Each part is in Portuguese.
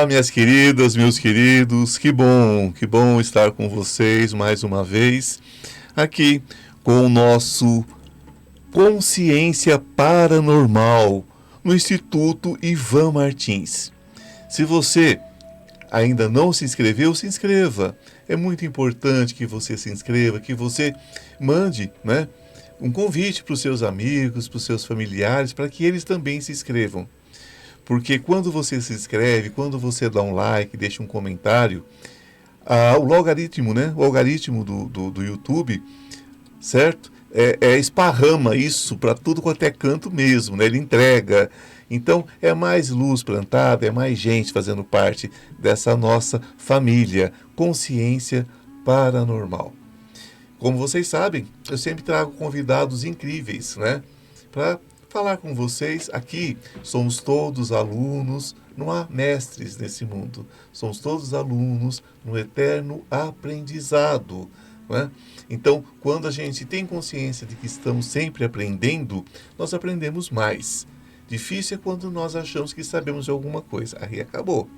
Olá, minhas queridas, meus queridos, que bom estar com vocês mais uma vez aqui com o nosso Consciência Paranormal no Instituto Ivan Martins. Se você ainda não se inscreveu, se inscreva. É muito importante que você se inscreva, que você mande, um convite para os seus amigos, para os seus familiares, para que eles também se inscrevam. Porque quando você se inscreve, quando você dá um like, deixa um comentário, o logaritmo, o algoritmo do YouTube, certo? Esparrama isso para tudo quanto é canto mesmo, Ele entrega. Então, é mais luz plantada, é mais gente fazendo parte dessa nossa família, Consciência Paranormal. Como vocês sabem, eu sempre trago convidados incríveis, para falar com vocês. Aqui somos todos alunos, não há mestres nesse mundo. Somos todos alunos no eterno aprendizado. Então, quando a gente tem consciência de que estamos sempre aprendendo, nós aprendemos mais. Difícil é quando nós achamos que sabemos de alguma coisa. Aí acabou.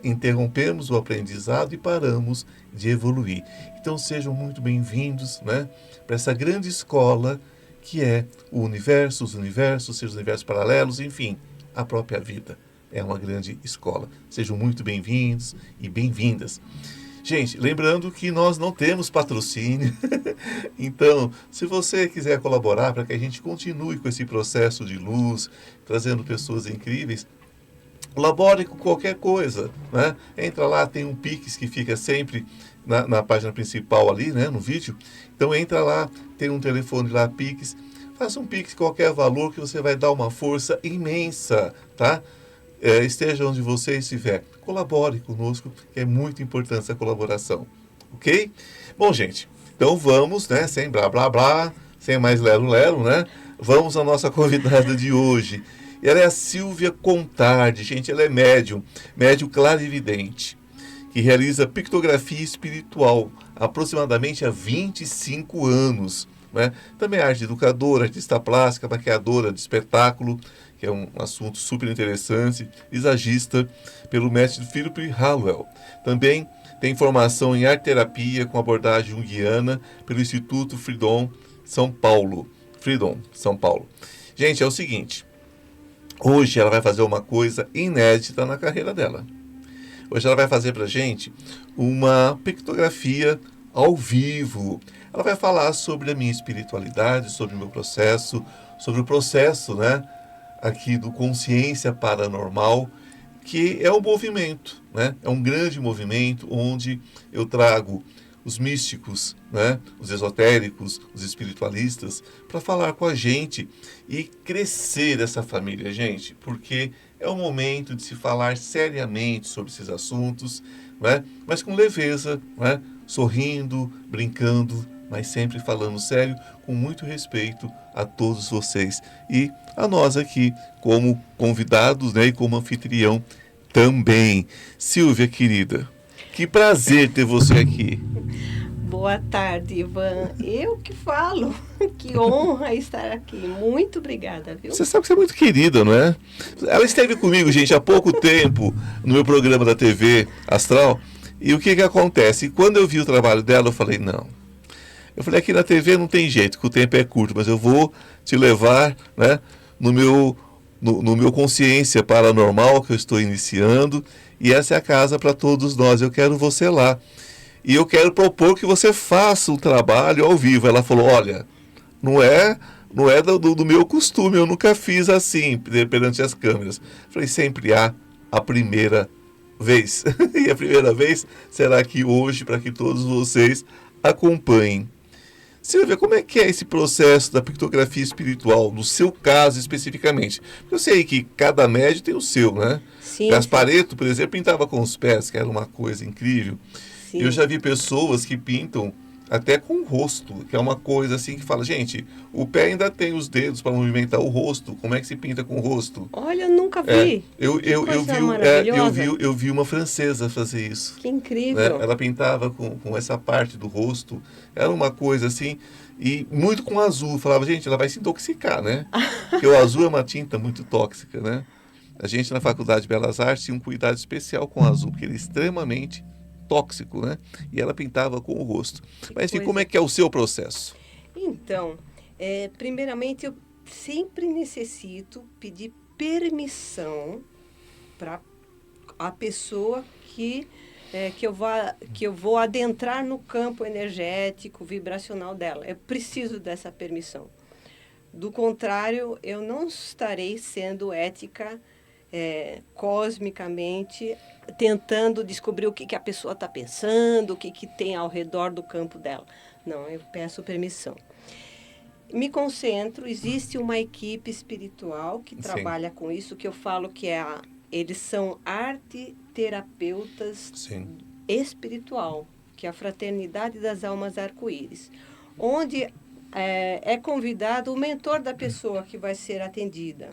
Interrompemos o aprendizado e paramos de evoluir. Então, sejam muito bem-vindos para essa grande escola que é o universo, os universos, seus universos paralelos, enfim, a própria vida. É uma grande escola. Sejam muito bem-vindos e bem-vindas. Gente, lembrando que nós não temos patrocínio, então, se você quiser colaborar para que a gente continue com esse processo de luz, trazendo pessoas incríveis, colabore com qualquer coisa, Entra lá, tem um Pix que fica sempre na página principal ali, no vídeo. Então entra lá, tem um telefone lá, Pix. Faça um Pix, qualquer valor, que você vai dar uma força imensa, tá? Esteja onde você estiver. Colabore conosco, que é muito importante essa colaboração, ok? Bom, gente, então vamos, sem blá blá blá, sem mais lero-lero, Vamos à nossa convidada de hoje. Ela é a Silvia Contardi, gente, ela é médium clarividente, que realiza pictografia espiritual aproximadamente há 25 anos. Também é arte educadora, artista plástica, maquiadora de espetáculo, que é um assunto super interessante, visagista pelo mestre Philip Hallwell. Também tem formação em arte terapia com abordagem junguiana pelo Instituto Freedom, São Paulo. Gente, é o seguinte, hoje ela vai fazer uma coisa inédita na carreira dela. Hoje ela vai fazer pra gente uma pictografia ao vivo. Ela vai falar sobre a minha espiritualidade, sobre o meu processo, sobre o processo, aqui do Consciência Paranormal, que é um movimento, É um grande movimento onde eu trago os místicos, os esotéricos, os espiritualistas, para falar com a gente e crescer essa família, gente, porque é o momento de se falar seriamente sobre esses assuntos, mas com leveza, sorrindo, brincando, mas sempre falando sério, com muito respeito a todos vocês e a nós aqui como convidados, e como anfitrião também. Silvia, querida, que prazer ter você aqui. Boa tarde, Ivan. Eu que falo. Que honra estar aqui. Muito obrigada, viu? Você sabe que você é muito querida, não é? Ela esteve comigo, gente, há pouco tempo no meu programa da TV Astral. E o que acontece? Quando eu vi o trabalho dela, eu falei, não. Eu falei, aqui na TV não tem jeito, que o tempo é curto, mas eu vou te levar, no meu Consciência Paranormal, que eu estou iniciando. E essa é a casa para todos nós. Eu quero você lá. E eu quero propor que você faça um trabalho ao vivo. Ela falou, olha, não é do meu costume, eu nunca fiz assim, perante as câmeras. Eu falei, sempre há a primeira vez. E a primeira vez será aqui hoje, para que todos vocês acompanhem. Silvia, como é que é esse processo da pictografia espiritual, no seu caso especificamente? Eu sei que cada médium tem o seu, Sim. Gasparetto, por exemplo, pintava com os pés, que era uma coisa incrível. Sim. Eu já vi pessoas que pintam até com o rosto, que é uma coisa assim que fala, gente, o pé ainda tem os dedos para movimentar o rosto, como é que se pinta com o rosto? Olha, eu nunca vi. Eu vi uma francesa fazer isso. Que incrível. Ela pintava com essa parte do rosto, era uma coisa assim, e muito com azul. Falava, gente, ela vai se intoxicar, Porque o azul é uma tinta muito tóxica, A gente na Faculdade de Belas Artes tinha um cuidado especial com o azul, porque ele é extremamente tóxico, né? E ela pintava com o rosto. Mas enfim, como é que é o seu processo? Então, primeiramente eu sempre necessito pedir permissão para a pessoa que eu vou adentrar no campo energético, vibracional dela. Eu preciso dessa permissão. Do contrário, eu não estarei sendo ética, cosmicamente, tentando descobrir o que a pessoa está pensando, o que tem ao redor do campo dela. Não, eu peço permissão. Me concentro, existe uma equipe espiritual que trabalha com isso, que eu falo que eles são arte-terapeutas espiritual, que é a Fraternidade das Almas Arco-Íris, onde é convidado o mentor da pessoa que vai ser atendida.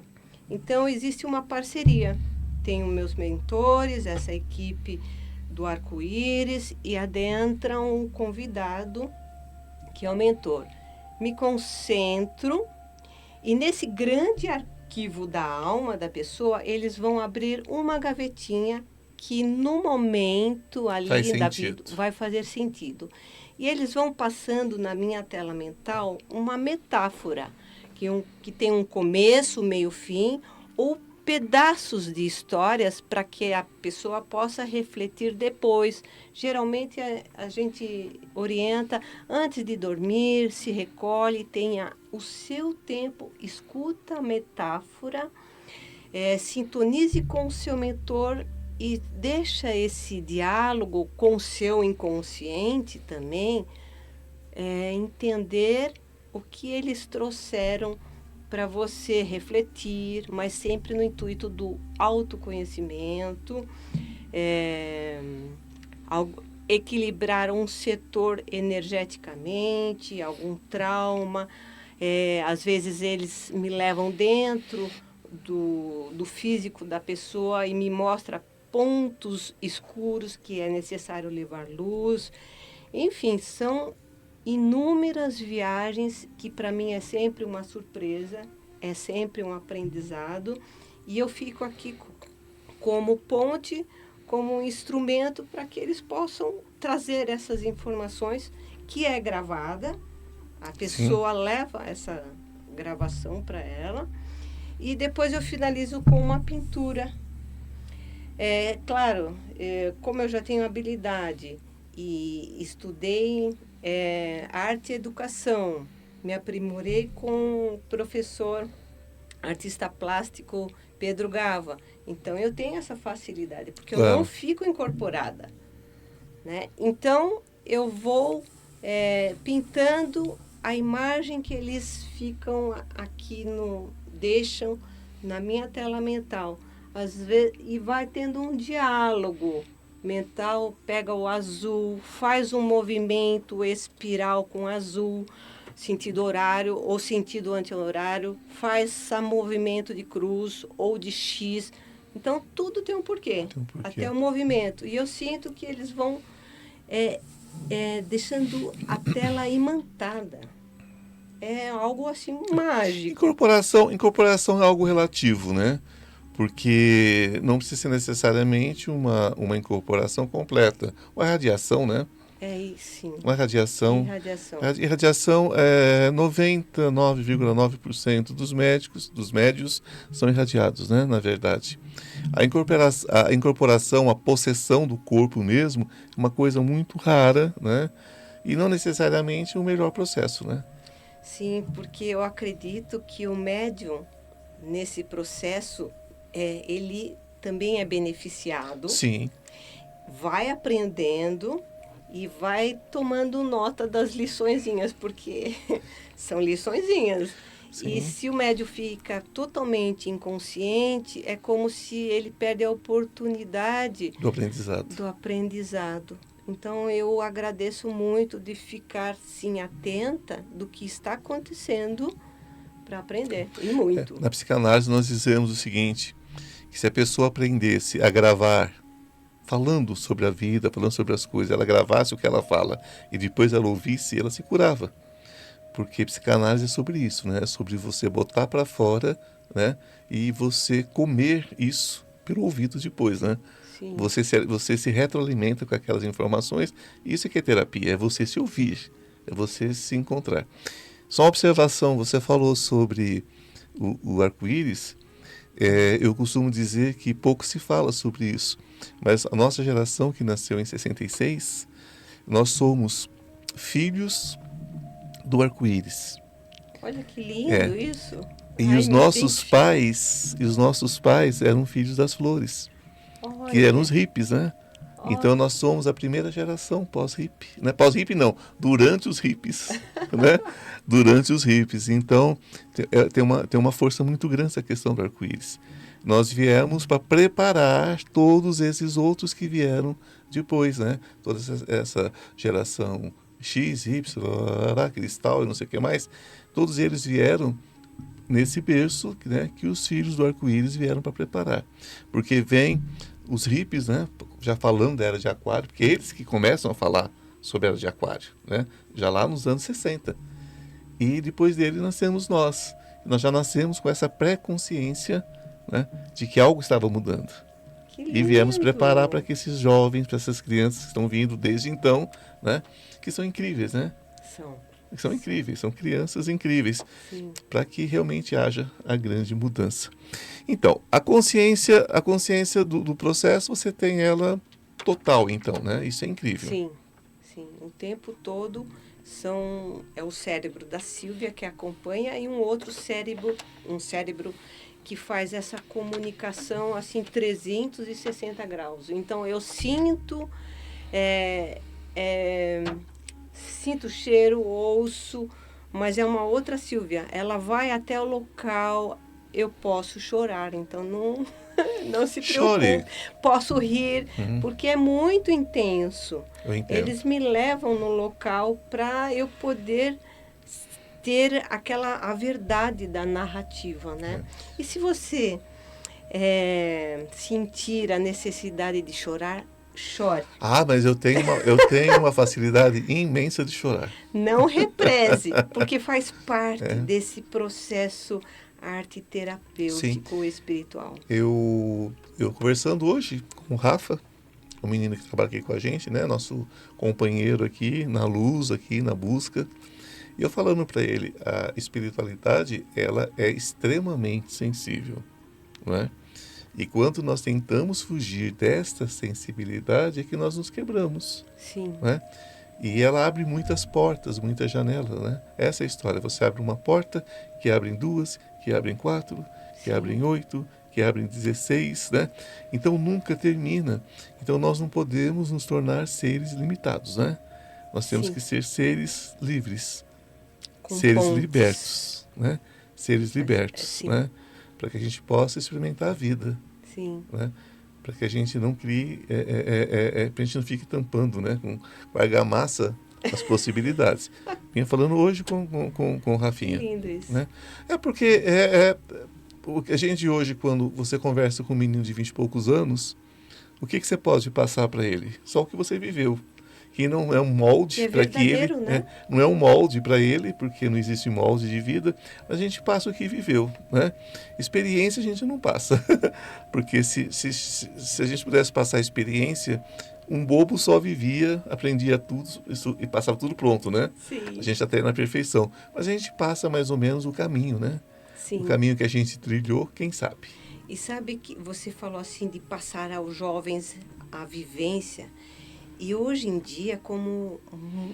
Então, existe uma parceria. Tenho meus mentores, essa equipe do Arco-Íris, e adentra um convidado, que é o mentor. Me concentro, e nesse grande arquivo da alma da pessoa, eles vão abrir uma gavetinha que no momento ali da vida vai fazer sentido. E eles vão passando na minha tela mental uma metáfora, que tem um começo, meio, fim, ou pedaços de histórias para que a pessoa possa refletir depois. Geralmente a gente orienta antes de dormir, se recolhe, tenha o seu tempo, escuta a metáfora, sintonize com o seu mentor e deixa esse diálogo com o seu inconsciente também, entender o que eles trouxeram para você refletir, mas sempre no intuito do autoconhecimento, equilibrar um setor energeticamente, algum trauma. Às vezes eles me levam dentro do físico da pessoa e me mostram pontos escuros que é necessário levar luz. Enfim, são inúmeras viagens que para mim é sempre uma surpresa, é sempre um aprendizado, e eu fico aqui como ponte, como um instrumento para que eles possam trazer essas informações, que é gravada, a pessoa leva essa gravação para ela, e depois eu finalizo com uma pintura. Claro, como eu já tenho habilidade e estudei arte e educação, me aprimorei com o professor artista plástico Pedro Gava. Então eu tenho essa facilidade, porque eu não fico incorporada, né? Então eu vou pintando a imagem que eles ficam aqui deixam na minha tela mental. Às vezes, e vai tendo um diálogo mental, pega o azul, faz um movimento espiral com azul, sentido horário ou sentido anti-horário, faz esse movimento de cruz ou de X. Então, tudo tem um porquê, até o movimento. E eu sinto que eles vão deixando a tela imantada. É algo assim mágico. Incorporação é algo relativo, né? Porque não precisa ser necessariamente uma incorporação completa. Uma radiação, né? Sim. Uma radiação. Irradiação 99,9% dos médios são irradiados, né? Na verdade. A incorporação, a possessão do corpo mesmo, é uma coisa muito rara, né? E não necessariamente o melhor processo, né? Sim, porque eu acredito que o médium, nesse processo, ele também é beneficiado. Sim. Vai aprendendo e vai tomando nota das liçõezinhas, porque são liçõezinhas. Sim. E se o médium fica totalmente inconsciente, é como se ele perde a oportunidade do aprendizado. Então, eu agradeço muito de ficar, sim, atenta do que está acontecendo para aprender, e muito. Na psicanálise, nós dizemos o seguinte, que se a pessoa aprendesse a gravar, falando sobre a vida, falando sobre as coisas, ela gravasse o que ela fala e depois ela ouvisse, ela se curava. Porque psicanálise é sobre isso, né? É sobre você botar para fora, né? e você comer isso pelo ouvido depois, né? Sim. Você se retroalimenta com aquelas informações. Isso é que é terapia, é você se ouvir, é você se encontrar. Só uma observação, você falou sobre o arco-íris. Eu costumo dizer que pouco se fala sobre isso, mas a nossa geração que nasceu em 66, nós somos filhos do arco-íris. Olha que lindo É. isso. E Ai, os me nossos identifico. pais eram filhos das flores, que eram os Olha, hippies, né? Então olha. nós somos a primeira geração pós-hippie, né? Pós-hippie não, durante os hippies, né? Durante os hippies. Então tem uma força muito grande essa questão do arco-íris. Nós viemos para preparar todos esses outros que vieram depois, né? Toda essa geração X, Y, cristal e não sei o que mais, todos eles vieram nesse berço, né, que os filhos do arco-íris vieram para preparar. Porque vem os hippies, né, já falando da era de aquário, porque eles que começam a falar sobre a era de aquário, né, já lá nos anos 60. E depois dele nascemos nós. Nós já nascemos com essa pré-consciência, né, de que algo estava mudando. Que E viemos preparar para lindo. que esses jovens, para essas crianças que estão vindo desde então, né, que são incríveis, né? São. São incríveis, são crianças incríveis, Sim. para que realmente haja a grande mudança. Então, a consciência do processo, você tem ela total, então, né? Isso é incrível. Sim, sim. O tempo todo é o cérebro da Sílvia que acompanha e um outro cérebro, um cérebro que faz essa comunicação assim 360 graus. Então eu sinto, é, é, sinto o cheiro, ouço, mas é uma outra Sílvia. Ela vai até o local, eu posso chorar, então não, não se Chore. preocupe. Posso rir, Uhum, porque é muito intenso. eu entendo. Eles me levam no local para eu poder ter a verdade da narrativa, né? E se você sentir a necessidade de chorar, chore. Ah, mas eu tenho uma facilidade imensa de chorar. Não represe, porque faz parte desse processo arte Sim. terapêutico espiritual. Eu conversando hoje com o Rafa, o menino que trabalha aqui com a gente, né? Nosso companheiro aqui na luz, aqui na busca. E eu falando para ele, a espiritualidade, ela é extremamente sensível, não é? E quando nós tentamos fugir desta sensibilidade, é que nós nos quebramos, Sim, né? E ela abre muitas portas, muitas janelas, né? Essa é a história. Você abre uma porta, que abrem duas, que abrem quatro, que sim, abrem 8, que abrem 16, né? Então nunca termina. Então nós não podemos nos tornar seres limitados, né? Nós temos sim, que ser seres livres, com seres pontes. libertos, né? Seres libertos, Sim, né? Para que a gente possa experimentar a vida, sim, né? Para que a gente não crie, para a gente não fique tampando, né? Com argamassa as possibilidades. Vinha falando hoje com o que Rafinha, lindo isso. né? É porque o que a gente hoje, quando você conversa com um menino de 20 e poucos anos, o que você pode passar para ele? Só o que você viveu. Que não é um Que molde é para que ele, verdadeiro, né? não é um molde para ele, porque não existe molde de vida, mas a gente passa o que viveu, né? Experiência a gente não passa, porque se a gente pudesse passar experiência, um bobo só vivia, aprendia tudo e passava tudo pronto, né? A Sim, gente até na perfeição, mas a gente passa mais ou menos o caminho, né? O sim. caminho que a gente trilhou, quem sabe? E sabe que você falou assim de passar aos jovens a vivência. E hoje em dia, como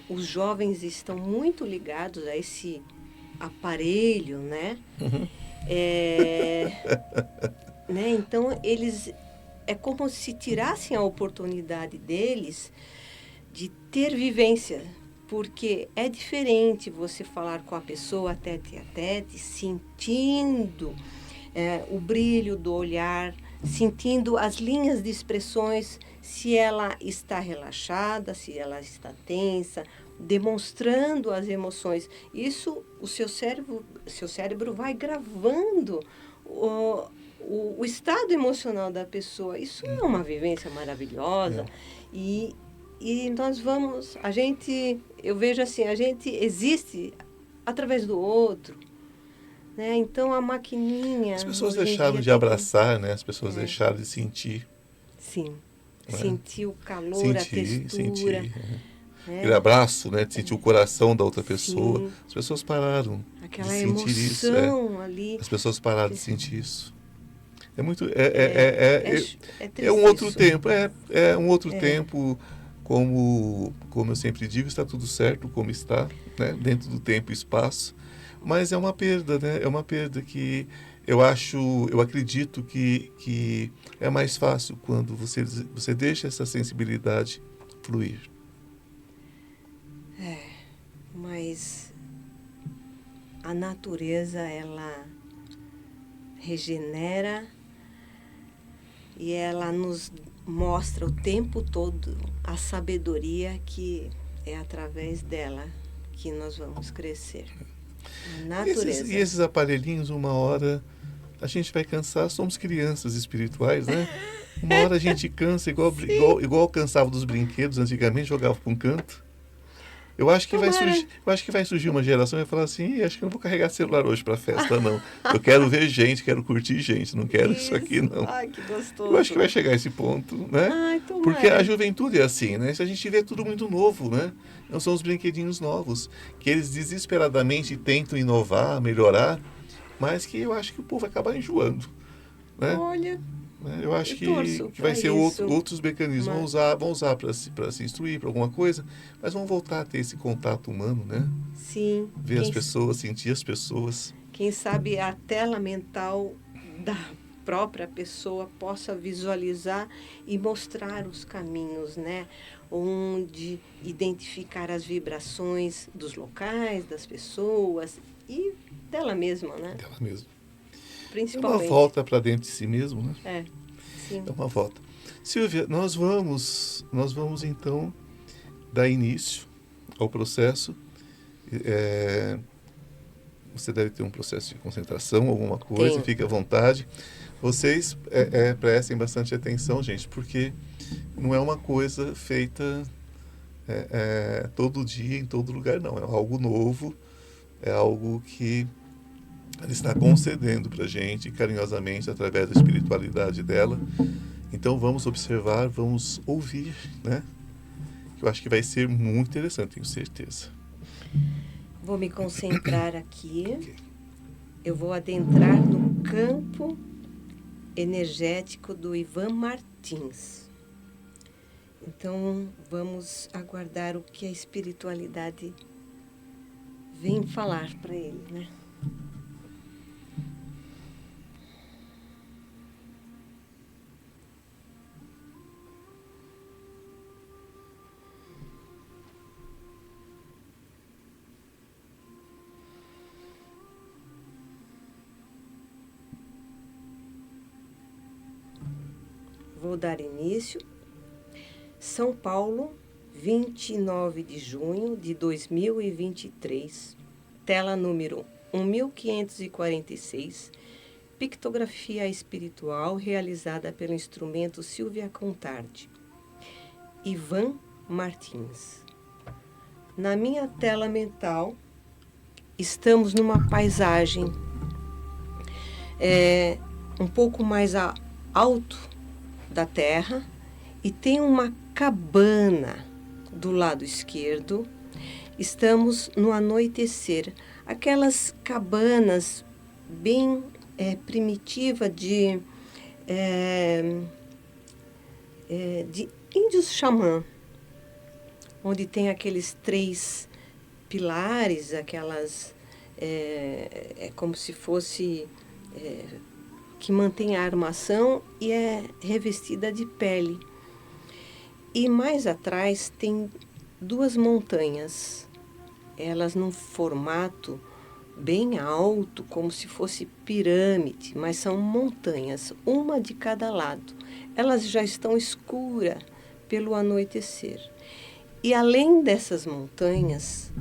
os jovens estão muito ligados a esse aparelho, né? É, né? Então, eles é como se tirassem a oportunidade deles de ter vivência, porque é diferente você falar com a pessoa tete a tete, sentindo o brilho do olhar, sentindo as linhas de expressões, se ela está relaxada, se ela está tensa, demonstrando as emoções. Isso, o seu cérebro vai gravando o estado emocional da pessoa. Isso é uma vivência maravilhosa. E nós vamos, eu vejo assim, a gente existe através do outro, né? Então a maquininha... As pessoas hoje em deixaram dia de tem abraçar, né? As pessoas deixaram de sentir. sim, Né? sentir o calor, a Sentir, textura, sentir. Aquele né? abraço, né? De sentir o coração da outra pessoa. Sim, As pessoas pararam de aquela sentir isso. É. emoção ali. As pessoas pararam de sentir isso. É muito. É É um triste outro isso. tempo. É um outro tempo. Como eu sempre digo, está tudo certo como está, né? Dentro do tempo e espaço. Mas é uma perda, né? É uma perda que eu acredito que é mais fácil quando você deixa essa sensibilidade fluir. Mas a natureza, ela regenera e ela nos mostra o tempo todo a sabedoria que é através dela que nós vamos crescer. A natureza. E esses aparelhinhos, uma hora a gente vai cansar, somos crianças espirituais, né? Uma hora a gente cansa, igual cansava dos brinquedos antigamente, jogava para um canto. Eu acho que vai surgir uma geração que vai falar assim, acho que eu não vou carregar celular hoje para festa, não. Eu quero ver gente, quero curtir gente, não quero isso aqui, não. Ai, que gostoso. Eu acho que vai chegar a esse ponto, né? Ai, porque a juventude é assim, né? Se a gente vê tudo muito novo, né? Não são os brinquedinhos novos, que eles desesperadamente tentam inovar, melhorar, mas que eu acho que o povo vai acabar enjoando, né? Olha, Eu acho que vai ser outros mecanismos, vão usar para se instruir, para alguma coisa, mas vão voltar a ter esse contato humano, né? Sim. Ver as pessoas, sentir as pessoas. Quem sabe a tela mental da própria pessoa possa visualizar e mostrar os caminhos, né? Onde identificar as vibrações dos locais, das pessoas e dela mesma, né? Dela mesma. Principalmente. É uma volta para dentro de si mesmo, né? Sim. É uma volta. Silvia, nós vamos então dar início ao processo. Você deve ter um processo de concentração, alguma coisa, fique à vontade. Vocês prestem bastante atenção, gente, porque não é uma coisa feita todo dia, em todo lugar, não. É algo novo, é algo que ela está concedendo para a gente carinhosamente através da espiritualidade dela. Então vamos observar, vamos ouvir, né? Eu acho que vai ser muito interessante, tenho certeza. Vou me concentrar aqui. Okay. Eu vou adentrar no campo energético do Ivan Martins. Então vamos aguardar o que a espiritualidade vem falar para ele, né? Vou dar início. São Paulo, 29 de junho de 2023. Tela número 1546. Pictografia espiritual realizada pelo instrumento Silvia Contardi. Ivan Martins. Na minha tela mental, estamos numa paisagem um pouco mais alto da terra e tem uma cabana do lado esquerdo. Estamos no anoitecer, aquelas cabanas bem primitivas de índios xamã, onde tem aqueles 3 pilares, aquelas como se fosse que mantém a armação e é revestida de pele. E mais atrás tem 2 montanhas, elas num formato bem alto, como se fosse pirâmide, mas são montanhas, uma de cada lado. Elas já estão escuras pelo anoitecer. E além dessas montanhas,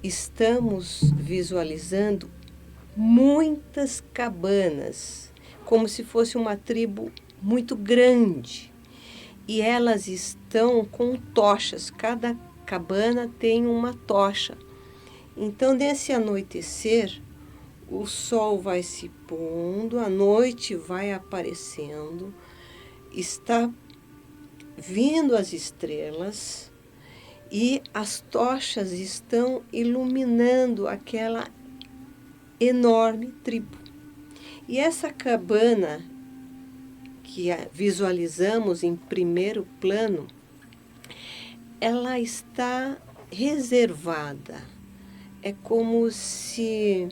estamos visualizando muitas cabanas, como se fosse uma tribo muito grande. E elas estão com tochas, cada cabana tem uma tocha. Então, nesse anoitecer, o sol vai se pondo, a noite vai aparecendo, está vindo as estrelas e as tochas estão iluminando aquela enorme tribo. E essa cabana que visualizamos em primeiro plano, ela está reservada. É como se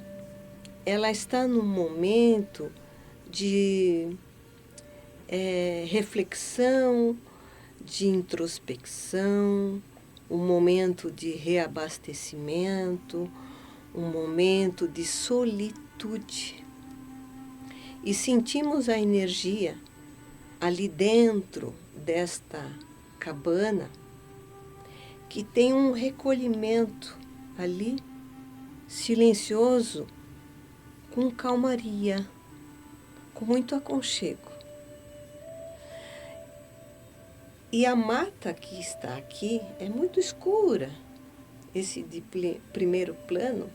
ela está num momento de reflexão, de introspecção, um momento de reabastecimento, um momento de solitude. E sentimos a energia ali dentro desta cabana, que tem um recolhimento ali, silencioso, com calmaria, com muito aconchego. E a mata que está aqui é muito escura, esse de primeiro plano.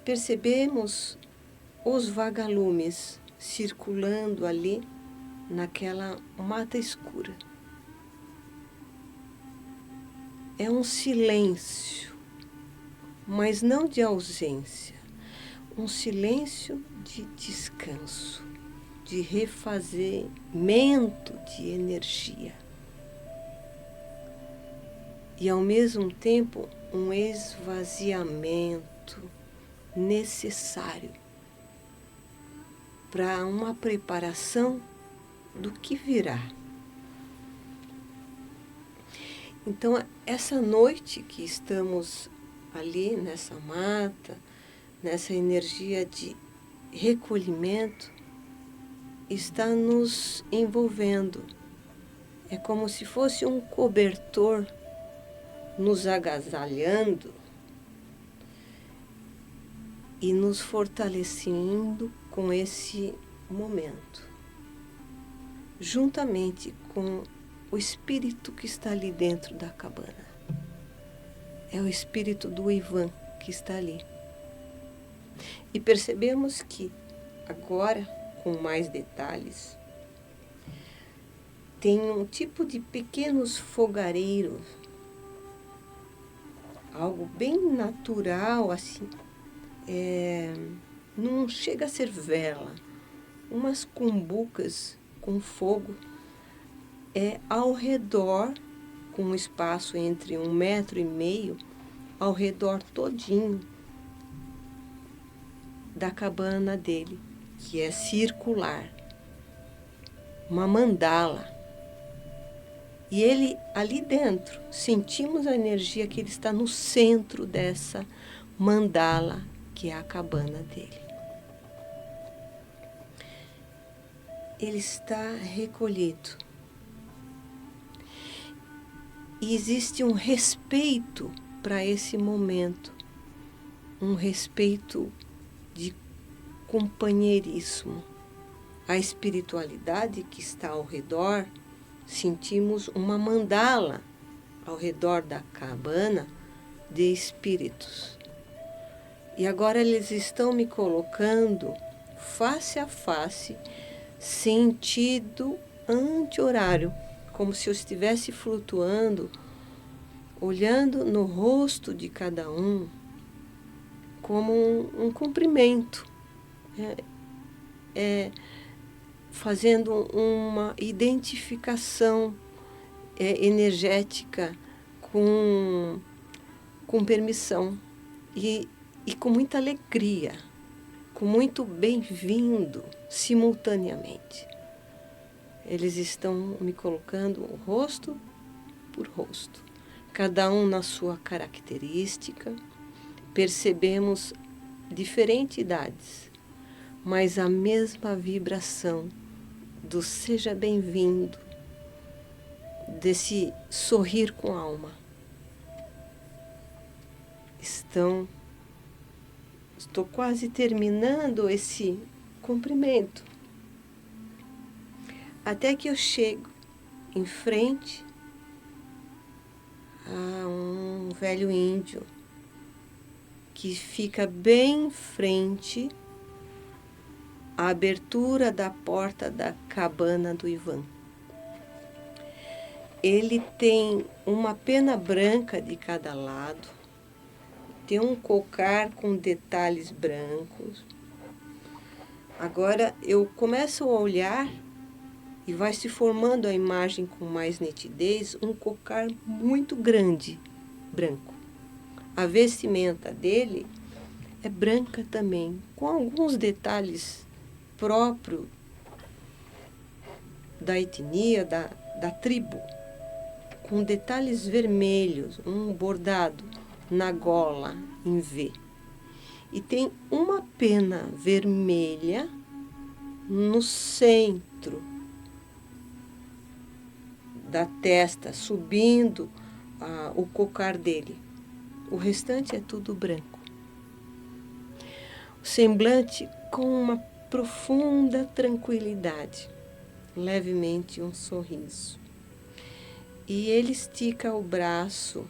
Percebemos os vagalumes circulando ali naquela mata escura. É um silêncio, mas não de ausência, um silêncio de descanso, de refazimento de energia. E ao mesmo tempo um esvaziamento necessário para uma preparação do que virá. Então, essa noite que estamos ali nessa mata, nessa energia de recolhimento, está nos envolvendo. É como se fosse um cobertor nos agasalhando e nos fortalecendo com esse momento, juntamente com o espírito que está ali dentro da cabana. É o espírito do Ivan que está ali. E percebemos que agora, com mais detalhes, tem um tipo de pequenos fogareiros, algo bem natural, assim, não chega a ser vela, umas cumbucas com fogo ao redor, com um espaço entre 1,5 metro, ao redor todinho da cabana dele, que é circular, uma mandala. E ele, ali dentro, sentimos a energia que ele está no centro dessa mandala, que é a cabana dele. Ele está recolhido. E existe um respeito para esse momento, um respeito de companheirismo. A espiritualidade que está ao redor, sentimos uma mandala ao redor da cabana de espíritos. E agora eles estão me colocando face a face, sentido anti-horário, como se eu estivesse flutuando, olhando no rosto de cada um, como um cumprimento, fazendo uma identificação energética com permissão e com muita alegria, com muito bem-vindo simultaneamente. Eles estão me colocando rosto por rosto, cada um na sua característica. Percebemos diferentes idades, mas a mesma vibração do seja bem-vindo, desse sorrir com alma. Estou quase terminando esse cumprimento, até que eu chego em frente a um velho índio que fica bem em frente à abertura da porta da cabana do Ivan. Ele tem uma pena branca de cada lado, tem um cocar com detalhes brancos. Agora eu começo a olhar e vai se formando a imagem com mais nitidez, um cocar muito grande, branco. A vestimenta dele é branca também, com alguns detalhes próprios da etnia, da tribo, com detalhes vermelhos, um bordado na gola em V. E tem uma pena vermelha no centro da testa, subindo o cocar dele. O restante é tudo branco. O semblante com uma profunda tranquilidade, levemente um sorriso. E ele estica o braço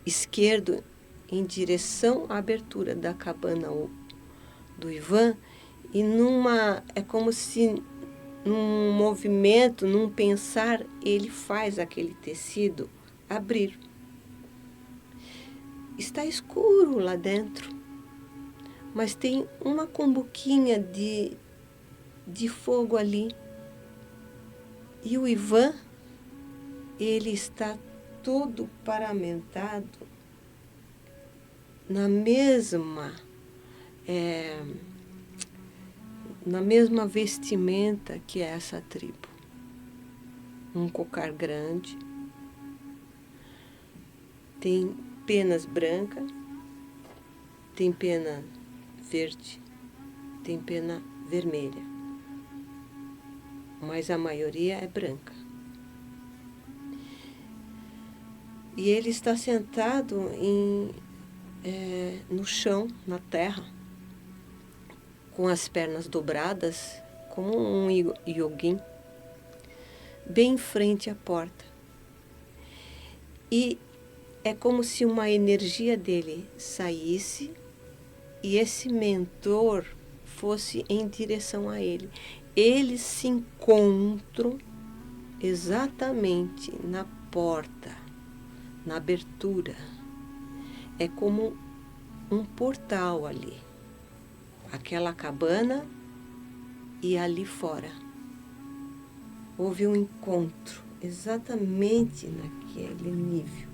esquerdo em direção à abertura da cabana do Ivan, e é como se num movimento, num pensar, ele faz aquele tecido abrir. Está escuro lá dentro, mas tem uma cumbuquinha de fogo ali. E o Ivan, ele está todo paramentado na mesma vestimenta que é essa tribo. Um cocar grande, tem penas brancas, tem pena verde, tem pena vermelha, mas a maioria é branca. E ele está sentado no chão, na terra, com as pernas dobradas, como um yogin, bem em frente à porta. E é como se uma energia dele saísse e esse mentor fosse em direção a ele. Eles se encontram exatamente na porta, na abertura. É como um portal ali. Aquela cabana e ali fora. Houve um encontro exatamente naquele nível.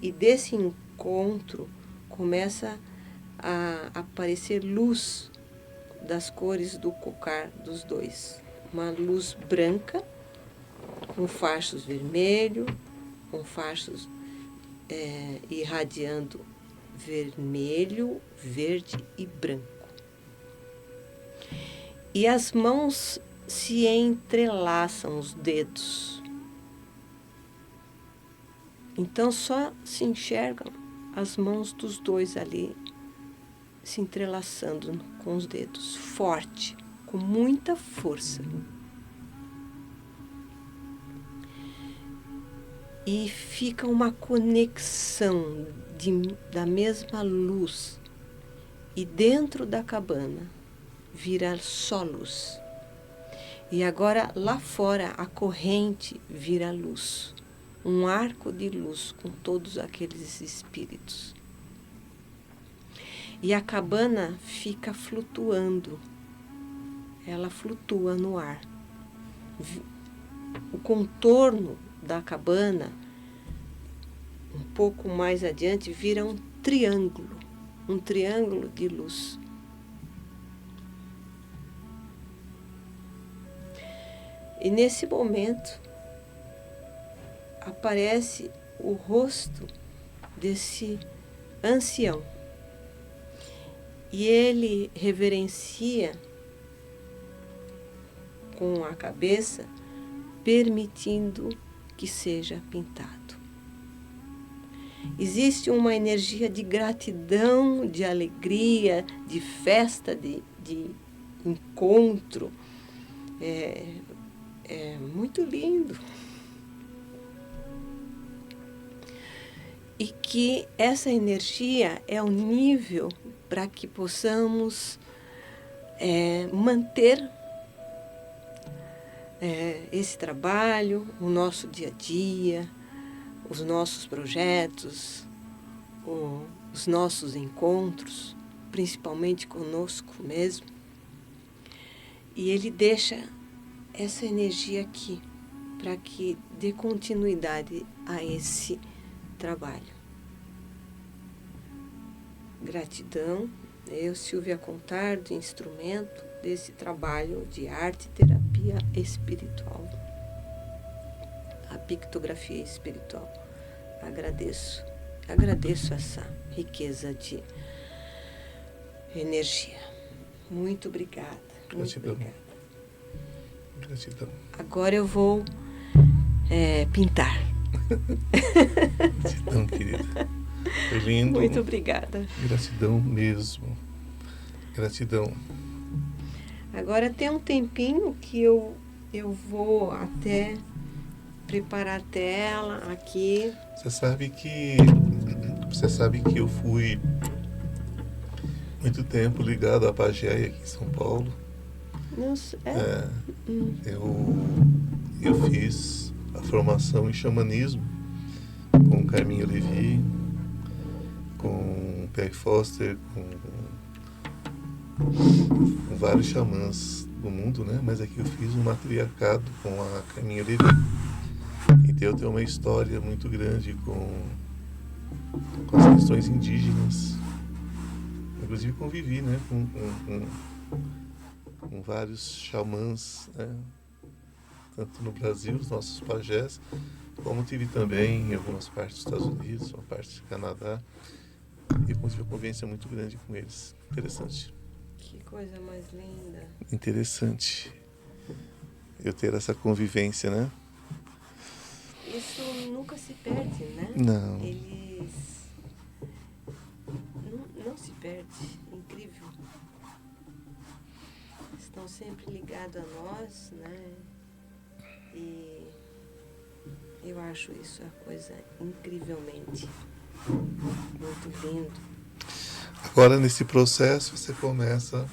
E desse encontro começa a aparecer luz das cores do cocar dos dois. Uma luz branca, com fachos vermelho, com fachos irradiando vermelho, verde e branco. E as mãos se entrelaçam, os dedos. Então só se enxergam as mãos dos dois ali se entrelaçando com os dedos, forte, com muita força. E fica uma conexão da mesma luz. E dentro da cabana vira só luz. E agora lá fora a corrente vira luz. Um arco de luz com todos aqueles espíritos. E a cabana fica flutuando. Ela flutua no ar. O contorno da cabana, um pouco mais adiante, vira um triângulo de luz. E nesse momento aparece o rosto desse ancião. E ele reverencia com a cabeça, permitindo que seja pintado. Existe uma energia de gratidão, de alegria, de festa, de encontro. É muito lindo. e que essa energia é o nível para que possamos manter esse trabalho, o nosso dia a dia, os nossos projetos, os nossos encontros, principalmente conosco mesmo. E ele deixa essa energia aqui para que dê continuidade a esse trabalho. Gratidão. Eu, Silvia Contardo, instrumento desse trabalho de arte e terapia espiritual. A pictografia espiritual. Agradeço essa riqueza de energia. Muito obrigada. Gratidão. Gratidão. Agora eu vou pintar. Gratidão, querida. Foi lindo. Muito obrigada. Gratidão mesmo. Gratidão. Agora tem um tempinho que eu vou até preparar a tela aqui. Você sabe que eu fui muito tempo ligado à Pagéia aqui em São Paulo. Nossa, Eu fiz a formação em xamanismo com o Carminho Levi, com o Peg Foster, com vários xamãs do mundo, né? Mas aqui eu fiz um matriarcado com a Carminho Levi. Então eu tenho uma história muito grande com as questões indígenas. Inclusive convivi, né, com vários xamãs, né, tanto no Brasil, os nossos pajés, como tive também em algumas partes dos Estados Unidos, uma parte do Canadá, e tive uma convivência muito grande com eles. Interessante. Que coisa mais linda. Interessante eu ter essa convivência, né? Isso nunca se perde, né? Não. Eles não se perde. Incrível. Estão sempre ligados a nós, né? E eu acho isso a coisa incrivelmente muito lindo. Agora, nesse processo, você começa...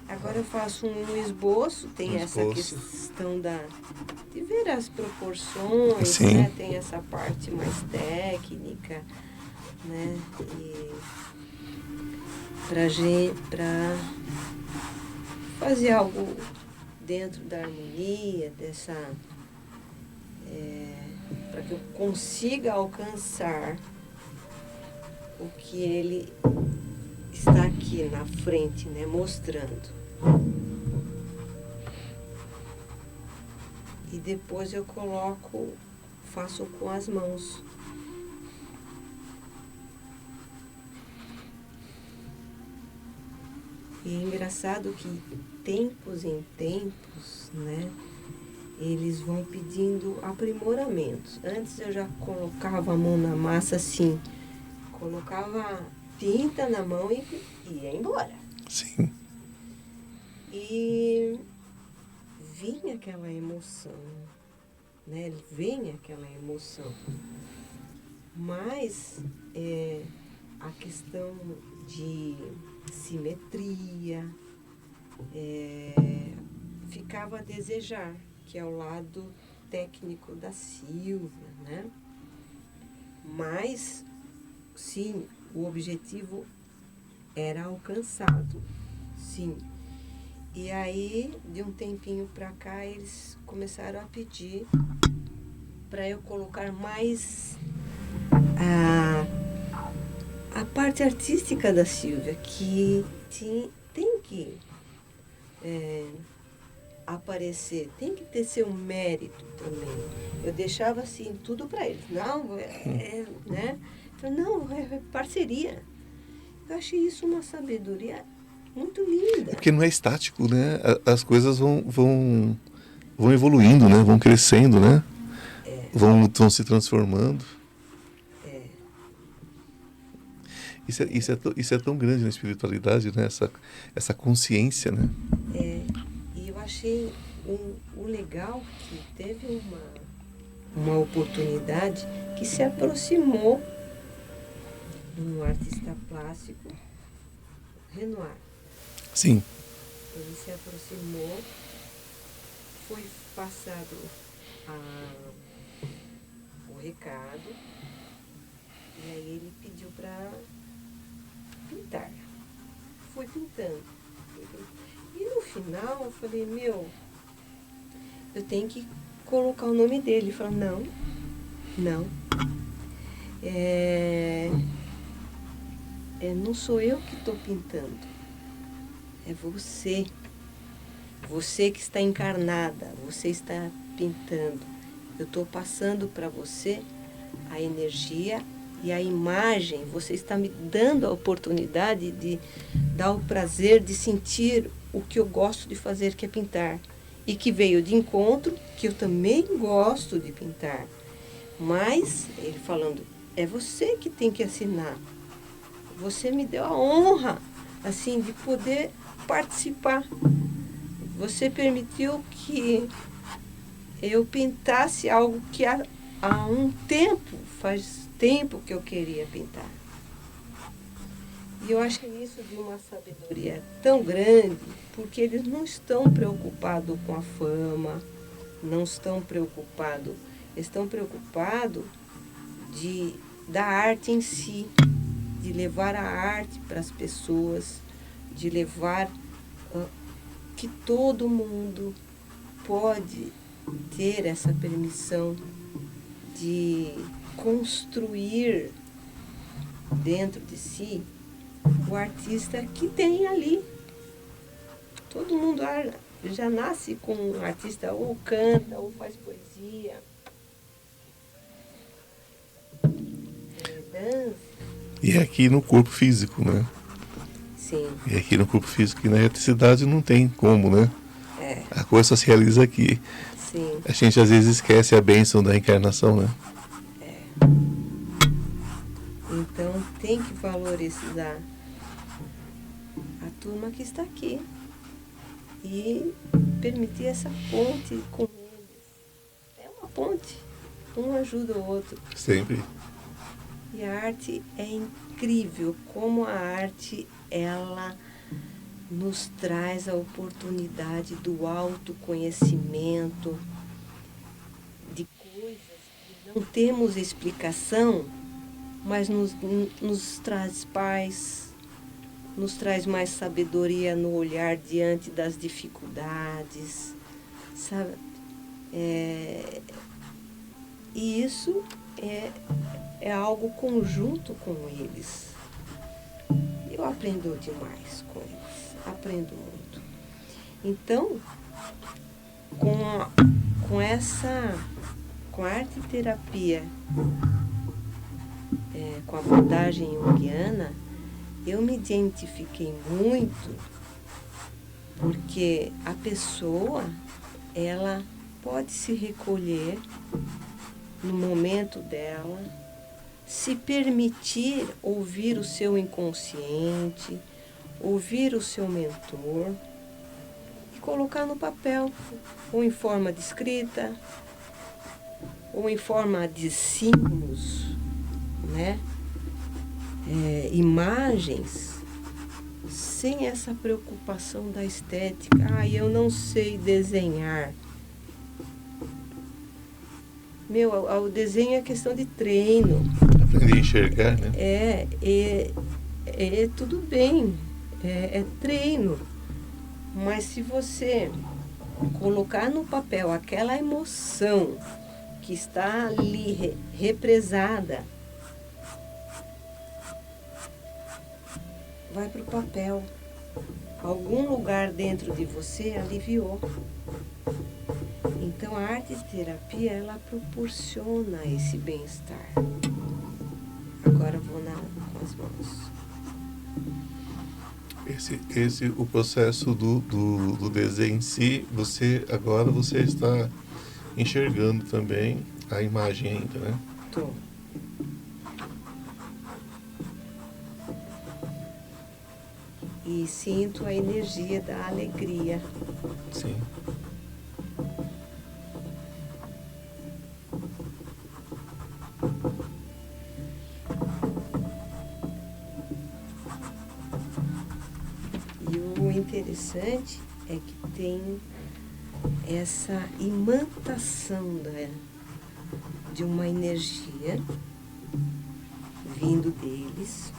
Agora eu faço um esboço, tem essa questão de ver as proporções, Sim. né? Tem essa parte mais técnica, né? E para fazer algo dentro da harmonia, para que eu consiga alcançar o que ele está aqui na frente, né, mostrando. E depois eu faço com as mãos. E é engraçado que tempos em tempos, né, eles vão pedindo aprimoramentos. Antes eu já colocava a mão na massa assim, colocava tinta na mão e ia embora. Sim. E vinha aquela emoção, né? Vem aquela emoção. Mas a questão de simetria ficava a desejar, que é o lado técnico da Silvia, né? Mas, sim, o objetivo era alcançado, sim. E aí, de um tempinho para cá, eles começaram a pedir para eu colocar mais a parte artística da Silvia, que tem que aparecer, tem que ter seu mérito também. Eu deixava assim tudo para eles. Não, né? Não, é parceria. Eu achei isso uma sabedoria muito linda. É porque não é estático, né? As coisas vão evoluindo, né? Vão crescendo, né? Vão se transformando. Isso é tão grande na espiritualidade, né? Essa consciência, né? E eu achei o legal que teve uma oportunidade que se aproximou um artista plástico, Renoir. Sim. Ele se aproximou, foi passado o recado, e aí ele pediu para pintar. Fui pintando. E no final eu falei, eu tenho que colocar o nome dele. Ele falou, não. Não sou eu que estou pintando. É você. Você que está encarnada. Você está pintando. Eu estou passando para você a energia e a imagem. Você está me dando a oportunidade de dar o prazer de sentir o que eu gosto de fazer, que é pintar. E que veio de encontro, que eu também gosto de pintar. Mas, ele falando, é você que tem que assinar. Você me deu a honra, assim, de poder participar. Você permitiu que eu pintasse algo que há um tempo, faz tempo que eu queria pintar. E eu acho isso de uma sabedoria tão grande, porque eles não estão preocupados com a fama, não estão preocupados, estão preocupados da arte em si, de levar a arte para as pessoas, de levar que todo mundo pode ter essa permissão de construir dentro de si o artista que tem ali. Todo mundo já nasce com um artista, ou canta, ou faz poesia, dança. E aqui no corpo físico, né? Sim. E aqui no corpo físico e na eletricidade não tem como, né? A coisa só se realiza aqui. Sim. A gente às vezes esquece a bênção da encarnação, né? Então tem que valorizar a turma que está aqui e permitir essa ponte com eles. É uma ponte, um ajuda o outro. Sempre. E a arte é incrível, como a arte, ela nos traz a oportunidade do autoconhecimento, de coisas que não temos explicação, mas nos traz paz, nos traz mais sabedoria no olhar diante das dificuldades, sabe? E isso é algo conjunto com eles. Eu aprendo demais com eles, aprendo muito. Então, com a arte-terapia, com a abordagem junguiana, eu me identifiquei muito, porque a pessoa, ela pode se recolher no momento dela, se permitir ouvir o seu inconsciente, ouvir o seu mentor e colocar no papel, ou em forma de escrita, ou em forma de símbolos, né? Imagens, sem essa preocupação da estética. Eu não sei desenhar. O desenho é questão de treino. Aprender a enxergar, né? Tudo bem, é treino. Mas se você colocar no papel aquela emoção que está ali represada, vai para o papel. Algum lugar dentro de você aliviou. Então a arte-terapia, ela proporciona esse bem-estar. Agora eu vou com as mãos. O processo do desenho em si, você está enxergando também a imagem ainda, né? Tô. E sinto a energia da alegria. Sim. interessante é que tem essa imantação de uma energia vindo deles,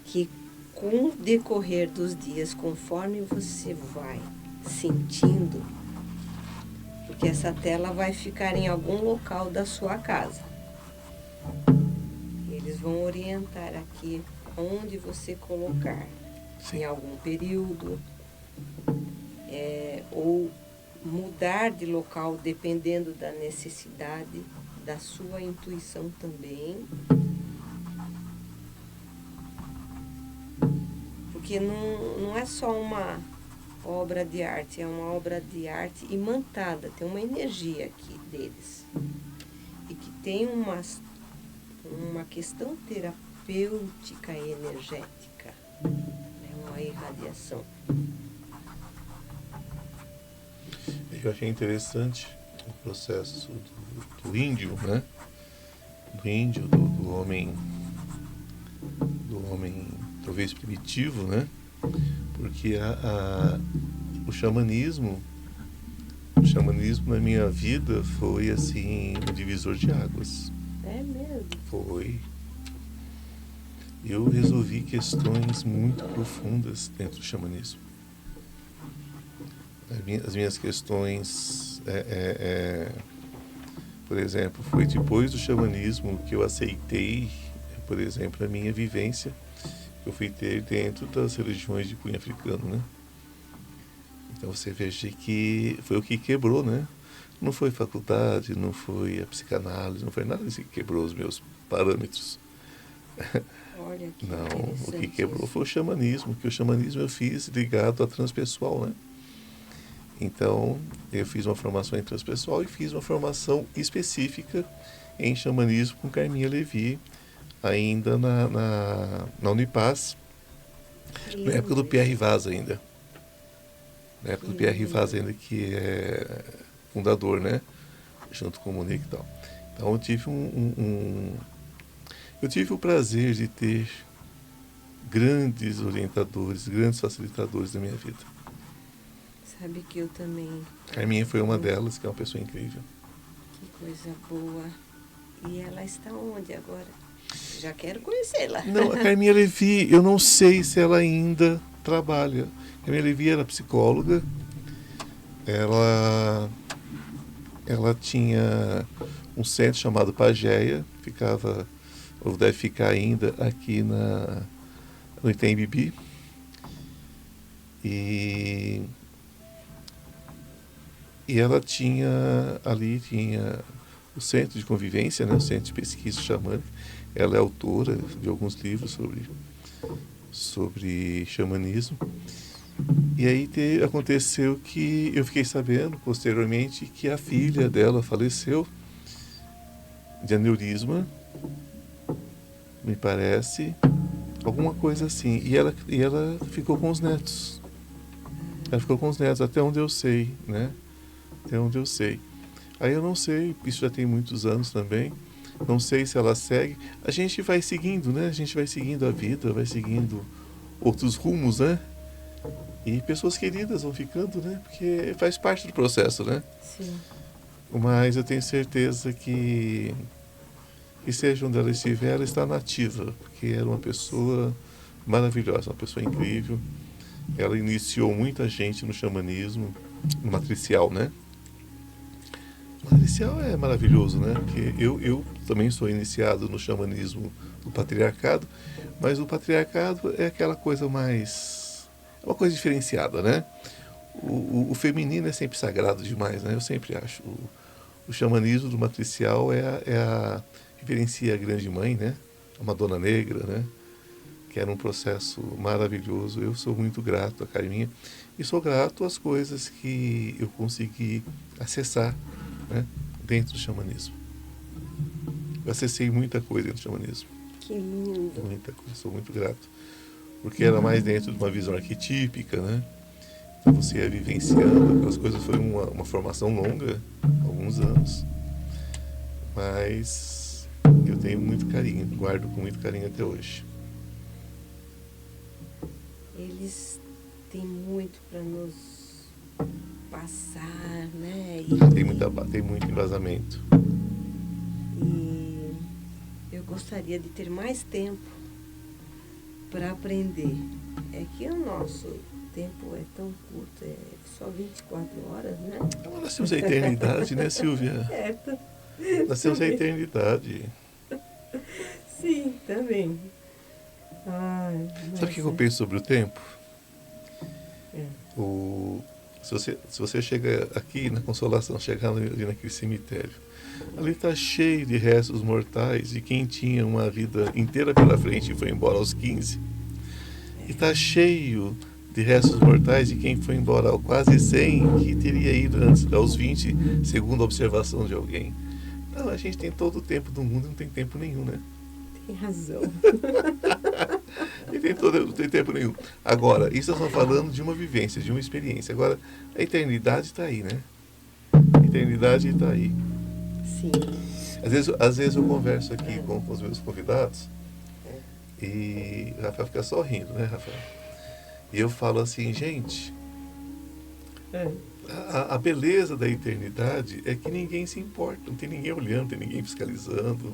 que com o decorrer dos dias, conforme você vai sentindo, porque essa tela vai ficar em algum local da sua casa. Eles vão orientar aqui onde você colocar, Sim. em algum período, ou mudar de local dependendo da necessidade, da sua intuição também. Porque não é só uma obra de arte, é uma obra de arte imantada, tem uma energia aqui deles. E que tem uma questão terapêutica e energética, né? Uma irradiação. Eu achei interessante o processo do índio, né? Do índio, do homem talvez primitivo, né? Porque o xamanismo na minha vida foi assim um divisor de águas. É mesmo? Foi. Eu resolvi questões muito profundas dentro do xamanismo. As minhas questões, por exemplo, foi depois do xamanismo que eu aceitei, por exemplo, a minha vivência que eu fui ter dentro das religiões de cunho africano, né? Então você veja que foi o que quebrou, né? Não foi faculdade, não foi a psicanálise, não foi nada disso que quebrou os meus parâmetros. Olha que Não, o que interessante quebrou isso. foi o xamanismo, que o xamanismo eu fiz ligado à transpessoal, né? Então, eu fiz uma formação em transpessoal e fiz uma formação específica em xamanismo com Carminha Levi, ainda na Unipaz, Que na época lindo do Pierre isso. Rivaz ainda. Na época do Pierre Rivaz ainda, que é fundador, né? Junto com o Monique e tal. Então, eu tive eu tive o prazer de ter grandes orientadores, grandes facilitadores da minha vida. Sabe que eu também. Carminha foi uma delas, que é uma pessoa incrível. Que coisa boa. E ela está onde agora? Já quero conhecê-la. Não, a Carminha Levi, eu não sei se ela ainda trabalha. A Carminha Levi era psicóloga. Ela tinha um centro chamado Pageia, ficava, ou deve ficar ainda, aqui no Item Bibi. E ela tinha o centro de convivência, né, o centro de pesquisa xamânica. Ela é autora de alguns livros sobre xamanismo. E aí aconteceu que eu fiquei sabendo posteriormente que a filha dela faleceu de aneurisma, me parece, alguma coisa assim. E ela ficou com os netos. Ela ficou com os netos, até onde eu sei, né? Até onde eu sei. Aí eu não sei, isso já tem muitos anos também. Não sei se ela segue. A gente vai seguindo, né? A gente vai seguindo a vida, vai seguindo outros rumos, né? E pessoas queridas vão ficando, né? Porque faz parte do processo, né? Sim. Mas eu tenho certeza que seja onde ela estiver, ela está nativa, porque era uma pessoa maravilhosa, uma pessoa incrível. Ela iniciou muita gente no xamanismo, no matricial, né? O matricial é maravilhoso, né? Porque eu também sou iniciado no xamanismo do patriarcado, mas o patriarcado é aquela coisa mais... é uma coisa diferenciada, né? O feminino é sempre sagrado demais, né? Eu sempre acho. O xamanismo do matricial reverencia a grande mãe, né? A Madonna Negra, né? Que era um processo maravilhoso. Eu sou muito grato a Carminha e sou grato às coisas que eu consegui acessar, né? Dentro do xamanismo. Eu acessei muita coisa dentro do xamanismo. Que lindo. Muita coisa, sou muito grato. Porque era mais dentro de uma visão arquetípica, né? Então você ia vivenciando aquelas coisas. Foi uma formação longa, alguns anos. Mas eu tenho muito carinho, guardo com muito carinho até hoje. eles têm muito para nos passar, né? Tem muito embasamento. E eu gostaria de ter mais tempo para aprender. É que o nosso tempo é tão curto, é só 24 horas, né? Mas nós temos a eternidade, né, Silvia? Nós temos a eternidade. Sim, também. Ai, Sabe o que eu penso sobre o tempo? É. Se você chega aqui na Consolação, chegar ali naquele cemitério, ali está cheio de restos mortais de quem tinha uma vida inteira pela frente e foi embora aos 15. E está cheio de restos mortais de quem foi embora aos quase 100, que teria ido antes, aos 20, segundo a observação de alguém. Então a gente tem todo o tempo do mundo e não tem tempo nenhum, né? Tem razão. Não tem tempo nenhum. Agora, isso nós estamos falando de uma vivência, de uma experiência. Agora, a eternidade está aí, né? A eternidade está aí. Sim. Às vezes eu converso aqui com os meus convidados e o Rafael fica só rindo, né, Rafael? E eu falo assim, gente, a beleza da eternidade é que ninguém se importa, não tem ninguém olhando, não tem ninguém fiscalizando,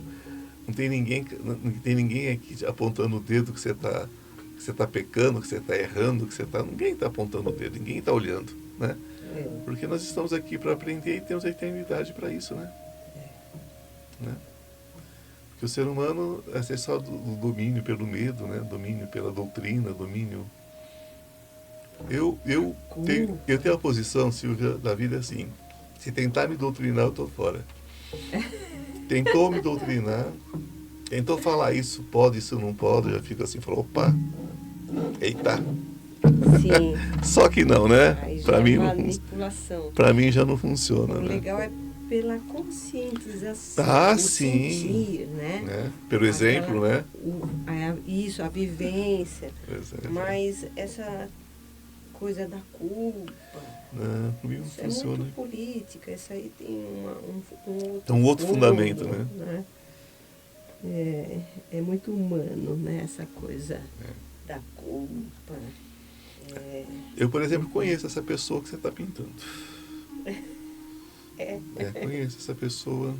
não tem ninguém aqui apontando o dedo que você está pecando, que você está errando, ninguém está apontando o dedo, ninguém está olhando, né? Porque nós estamos aqui para aprender e temos a eternidade para isso, né? Porque o ser humano é só do domínio pelo medo, né? Domínio pela doutrina, domínio. Eu tenho a posição, Silvia, da vida assim. Se tentar me doutrinar, eu estou fora. Tentou me doutrinar, tentou falar isso pode, isso não pode, eu já fico assim, falou, opa, eita. Sim. Só que não, né? Para mim, manipulação. Para mim já não funciona. O né? legal é pela conscientização. Ah, o sim. sentir, né? Pelo exemplo, né? Isso, a vivência. Mas essa coisa da culpa. Não, comigo não isso funciona. É muito política, isso aí tem um outro fundamento, fundo, né? É muito humano, né? Essa coisa da culpa. Eu, por exemplo, conheço essa pessoa que você está pintando. Conheço essa pessoa.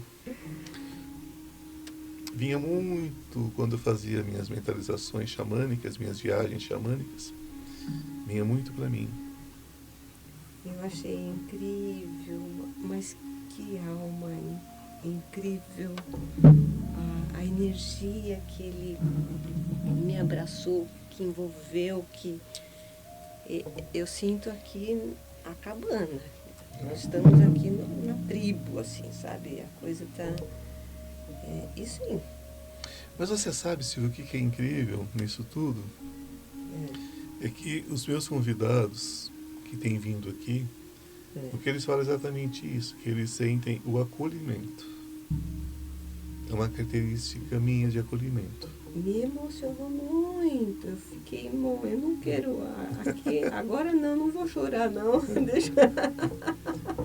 Vinha muito quando eu fazia minhas mentalizações xamânicas, minhas viagens xamânicas. Vinha muito para mim. Eu achei incrível, mas que alma incrível. A energia que ele me abraçou, que envolveu, que eu sinto aqui a cabana. Nós estamos aqui na tribo, assim, sabe? A coisa está... E sim. Mas você sabe, Silvio, o que é incrível nisso tudo? É que os meus convidados que têm vindo aqui, o que eles falam é exatamente isso, que eles sentem o acolhimento. É uma característica minha de acolhimento. Me emocionou muito. Eu fiquei, eu não quero aqui, agora não vou chorar não. Deixa.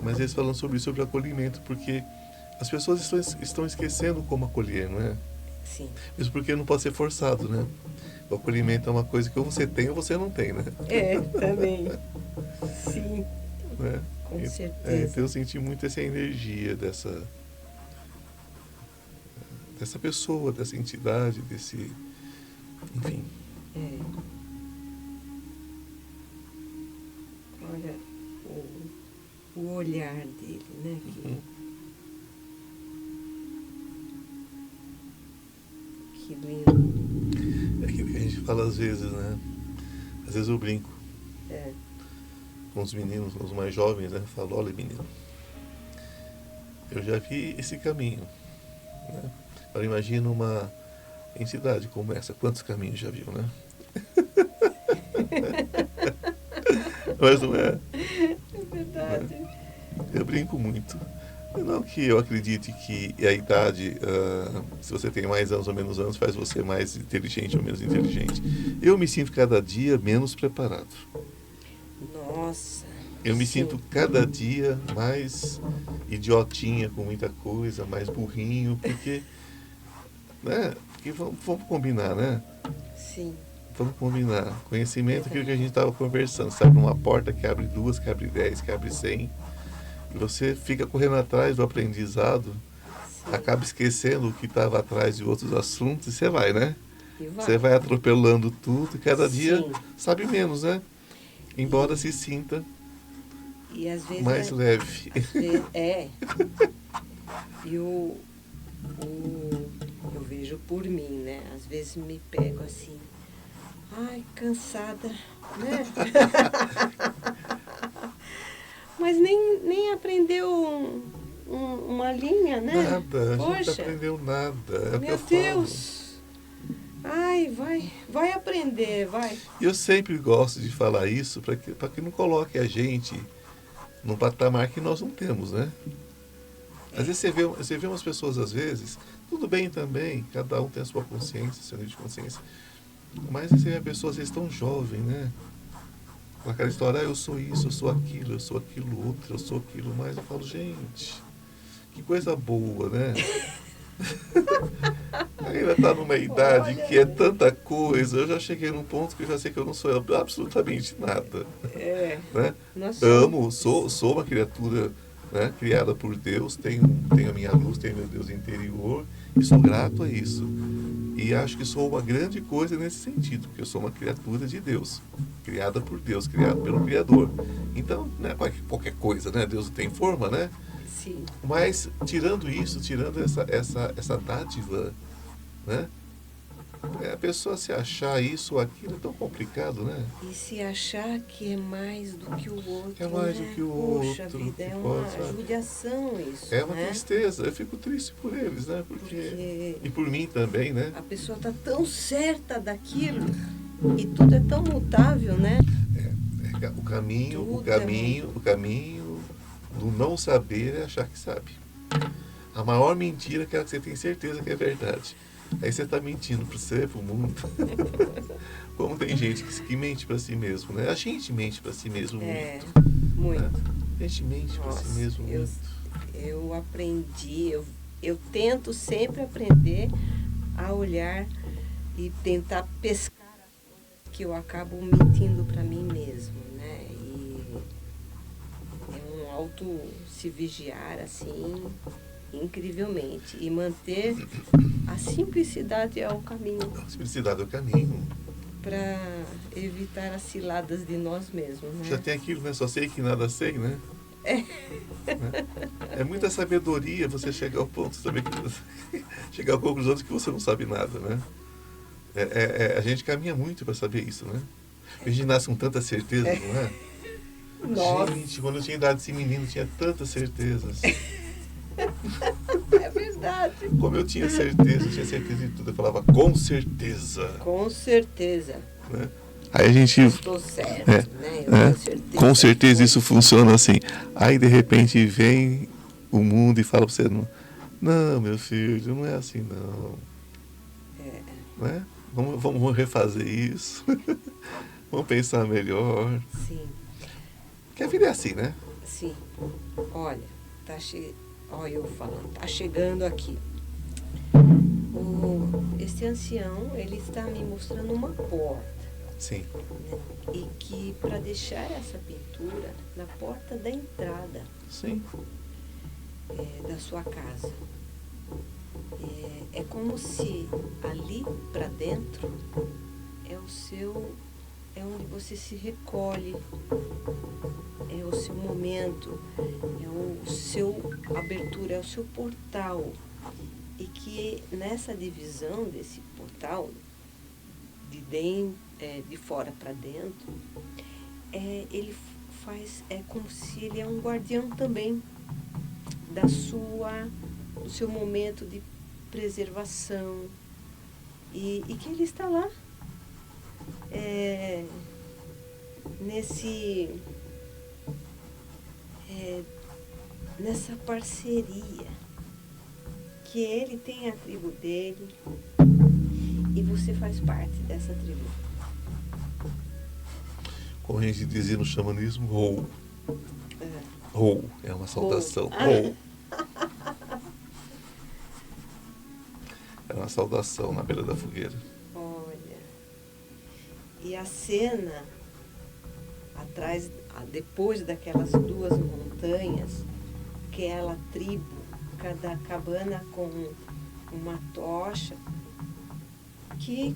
Mas eles falam sobre acolhimento, porque as pessoas estão esquecendo como acolher, não é? Sim. Isso porque não pode ser forçado, né? O acolhimento é uma coisa que ou você tem ou você não tem, né? Também. Sim. Né? Com certeza. Então eu senti muito essa energia dessa pessoa, dessa entidade, desse... Enfim. Olha o olhar dele, né? Que lindo. É aquilo que a gente fala às vezes, né? Às vezes eu brinco. Com os meninos, os mais jovens, né? Eu falo, olha menino, eu já vi esse caminho, né? Agora imagina uma entidade como essa, quantos caminhos já viu, né? Mas não é? É verdade. Eu brinco muito. Não que eu acredite que a idade, se você tem mais anos ou menos anos, faz você mais inteligente ou menos inteligente. Eu me sinto cada dia menos preparado. Nossa. Eu me sinto cada dia mais idiotinha com muita coisa, mais burrinho, porque, né? Porque vamos combinar, né? Sim. Vamos combinar. Conhecimento é aquilo que a gente estava conversando. Você abre uma porta que abre 2, que abre 10, que abre 100. E você fica correndo atrás do aprendizado, Sim. acaba esquecendo o que estava atrás de outros assuntos e você vai, né? E vai. Você vai atropelando tudo e cada dia Sim. sabe menos, né? Embora se sinta E às vezes mais leve. E eu vejo por mim, né? Às vezes me pego assim, ai, cansada, né? Mas nem aprendeu uma linha, né? Nada, a gente Poxa, não aprendeu nada. É o que eu meu falo. Deus! Ai, vai aprender, vai. E eu sempre gosto de falar isso para que não coloque a gente num patamar que nós não temos, né? Às vezes você vê umas pessoas, às vezes, tudo bem também, cada um tem a sua consciência, seu nível de consciência, mas você vê pessoas, às vezes, tão jovem, né? Com aquela história, eu sou isso, eu sou aquilo outro, eu sou aquilo mais. Eu falo, gente, que coisa boa, né? Ainda está numa idade que é tanta coisa. Eu já cheguei num ponto que eu já sei que eu não sou absolutamente nada. Né? Amo, sou uma criatura, né, criada por Deus, tenho a minha luz, tenho meu Deus interior e sou grato a isso. E acho que sou uma grande coisa nesse sentido, porque eu sou uma criatura de Deus, criada por Deus, criada pelo Criador. Então, não é qualquer coisa, né? Deus tem forma, né? Sim. Mas tirando isso, tirando essa dádiva, né? A pessoa se achar isso ou aquilo é tão complicado, né? E se achar que é mais do que o outro. É mais né? do que o Poxa outro. vida, é uma judiação isso. É uma né? tristeza. Eu fico triste por eles, né? Porque... E por mim também, né? A pessoa está tão certa daquilo e tudo é tão mutável, né? O caminho do não saber é achar que sabe. A maior mentira é aquela que você tem certeza que é verdade. Aí você está mentindo para você, para o mundo. Como tem gente que mente para si mesmo, né? A gente mente para si mesmo muito. Né? A gente mente para si mesmo muito. Eu aprendi, eu tento sempre aprender a olhar e tentar pescar as coisas que eu acabo mentindo para mim mesmo, né? E é um auto se vigiar assim incrivelmente e manter a simplicidade é o caminho. A simplicidade é o caminho. Para evitar as ciladas de nós mesmos, né? Já tem aquilo, né? Só sei que nada sei, né? É muita sabedoria você chegar ao ponto de saber que chegar à conclusão de que você não sabe nada, né? A gente caminha muito para saber isso, né? A gente nasce com tanta certeza, não é? Nossa. Gente, quando eu tinha idade desse menino, tinha tantas certezas. É verdade. Como eu tinha certeza de tudo. Eu falava, com certeza. Com certeza. Né? Aí a gente... Estou certo, né? Eu tenho certeza. Com certeza isso funciona assim. Aí de repente vem o mundo e fala para você, não, meu filho, não é assim não. Né? Vamos refazer isso. Vamos pensar melhor. Sim. Porque a vida é assim, né? Sim. Olha, olha eu falando, tá chegando aqui. Esse ancião, ele está me mostrando uma porta. Sim. Né? E que para deixar essa pintura na porta da entrada. Sim. Da sua casa. É como se ali para dentro é onde você se recolhe, é o seu momento, é o seu abertura, é o seu portal. E que nessa divisão desse portal, de fora para dentro, ele faz, é como se ele é um guardião também do seu momento de preservação e que ele está lá nessa parceria, que ele tem a tribo dele e você faz parte dessa tribo. Como a gente dizia no xamanismo, Rou. Rou é uma saudação. Rou. É uma saudação na beira da fogueira. Olha. E a cena atrás, depois daquelas duas montanhas, aquela tribo, cada cabana com uma tocha. Que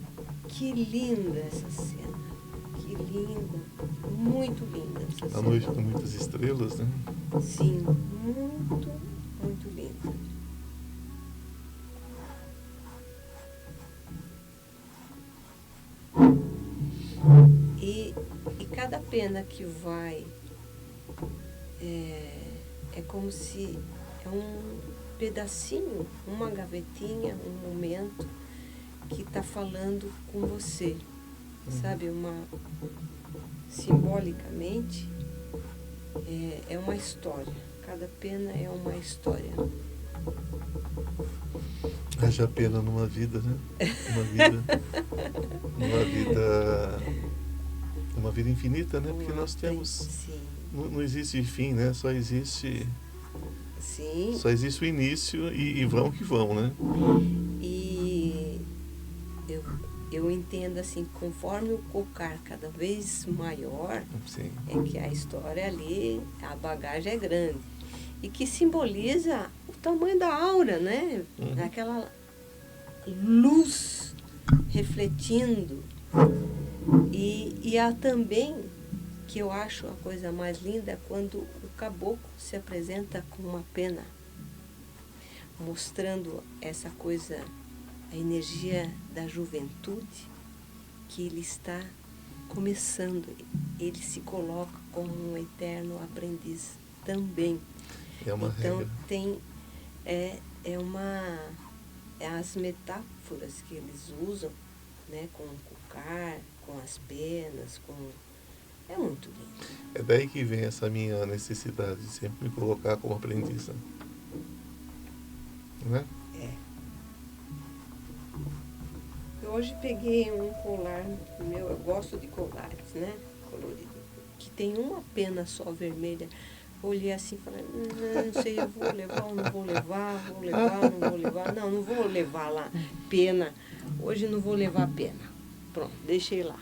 linda essa cena. Que linda. Muito linda essa cena. A noite com muitas estrelas, né? Sim, muito, muito linda. E cada pena que vai é como se é um pedacinho, uma gavetinha, um momento que está falando com você, sabe? Simbolicamente é uma história. Cada pena é uma história. Haja pena numa vida, né? Uma vida infinita, né? Porque nós temos... Sim. Não existe fim, né? Só existe o início e vão que vão, né? E eu entendo assim, conforme o cocar cada vez maior, Sim. é que a história ali, a bagagem é grande. E que simboliza o tamanho da aura, né? Aquela luz refletindo. E há também, que eu acho a coisa mais linda, quando o caboclo se apresenta com uma pena, mostrando essa coisa, a energia da juventude, que ele está começando. Ele se coloca como um eterno aprendiz também. É uma então regra. Tem as metáforas que eles usam, né, com o cocar, com as penas, é muito lindo. É daí que vem essa minha necessidade de sempre me colocar como aprendiz, né? Eu hoje peguei um colar meu, eu gosto de colares, né, colorido, que tem uma pena só vermelha. Olhei assim e falei, não sei, eu vou levar ou não vou levar, não vou levar. Não vou levar lá pena. Hoje não vou levar pena. Pronto, deixei lá.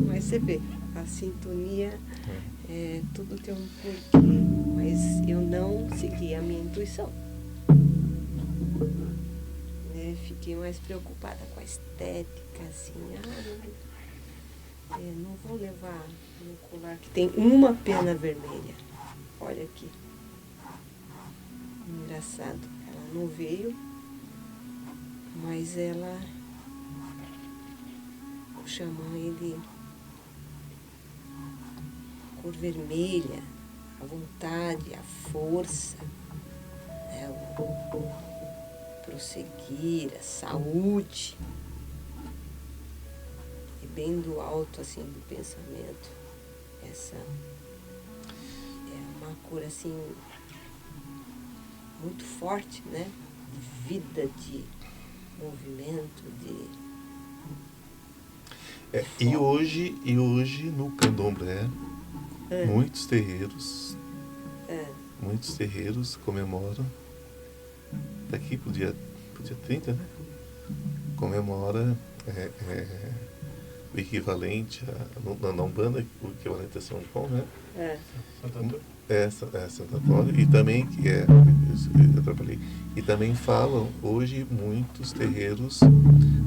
Mas você vê, a sintonia, tudo tem um porquê. Mas eu não segui a minha intuição. Fiquei mais preocupada com a estética, assim, não vou levar um colar que tem uma pena vermelha. Olha aqui. Engraçado. Ela não veio, mas o xamã, ele, cor vermelha, a vontade, a força, né, o prosseguir, a saúde. E bem do alto, assim, do pensamento. Essa é uma cor, assim, muito forte, né? De vida, de movimento, E hoje no candomblé, muitos terreiros comemoram, daqui pro dia 30, né? Comemora o equivalente na Umbanda, o equivalente a São João, né? Santo Antônio, e também eu atrapalhei. E também falam, hoje muitos terreiros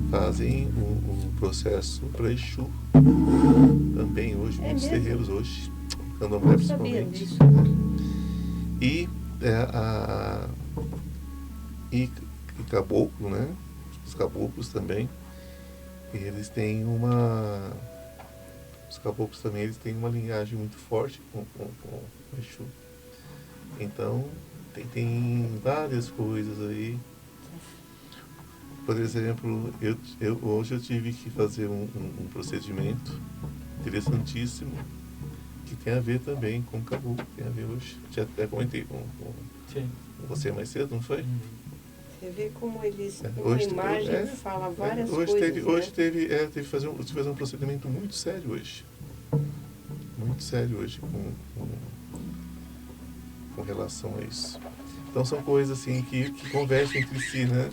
fazem o processo para Exu. Também hoje, muitos terreiros hoje, candomblé principalmente. E caboclo, né? Os caboclos também, eles têm os caboclos também, eles têm uma linhagem muito forte com o Exu. Então, tem várias coisas aí. Por exemplo, hoje eu tive que fazer um procedimento interessantíssimo, que tem a ver também com o caboclo, tem a ver hoje. Já até comentei com você mais cedo, não foi? Você vê como eles, uma imagem fala várias coisas. Hoje teve que fazer um procedimento muito sério hoje. Muito sério hoje com relação a isso. Então são coisas assim que conversam entre si, né?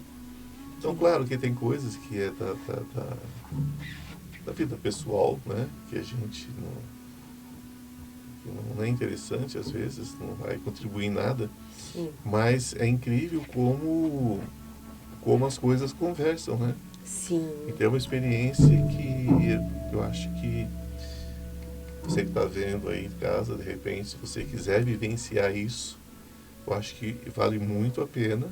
Então, claro que tem coisas que é da vida pessoal, né? Que a gente não é interessante às vezes, não vai contribuir em nada. Sim. Mas é incrível como as coisas conversam, né? Sim. Então é uma experiência que eu acho que você que está vendo aí em casa, de repente, se você quiser vivenciar isso, eu acho que vale muito a pena,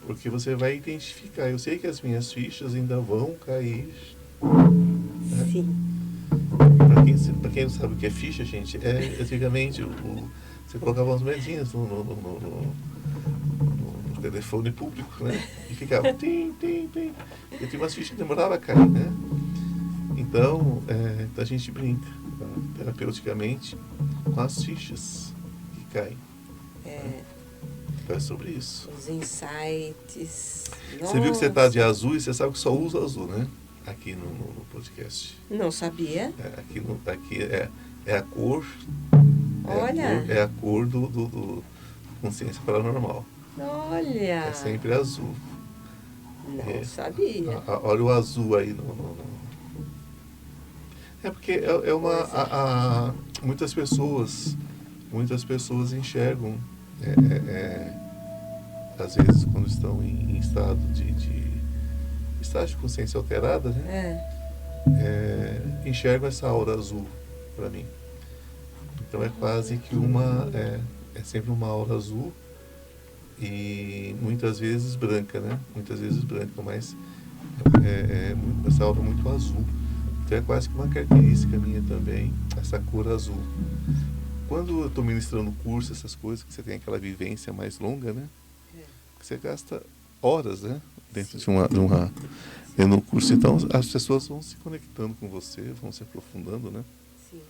porque você vai identificar. Eu sei que as minhas fichas ainda vão cair, né? Sim. Pra quem não sabe o que é ficha, gente, antigamente você colocava umas moedinhas no telefone público, né? E ficava tim, tim, tim. E tinha umas fichas que demoravam a cair, né? Então, a gente brinca, tá? Terapeuticamente com as fichas que caem. Né? Então é sobre isso. Os insights. Você viu que você está de azul e você sabe que só usa azul, né? Aqui no podcast. Não sabia? Aqui é a cor. Olha. É a cor do Consciência Paranormal. Olha. É sempre azul. Não sabia. Olha o azul aí É porque muitas pessoas enxergam, às vezes quando estão em estado estado de consciência alterada, né? Enxergam essa aura azul para mim. Então é quase que é sempre uma aura azul e muitas vezes branca, né? Muitas vezes branca, mas essa aura muito azul. Então é quase que uma característica minha também, essa cor azul. Quando eu estou ministrando curso, essas coisas, que você tem aquela vivência mais longa, né? Que você gasta horas, né? Dentro de dentro do curso. Então as pessoas vão se conectando com você, vão se aprofundando, né? Sim.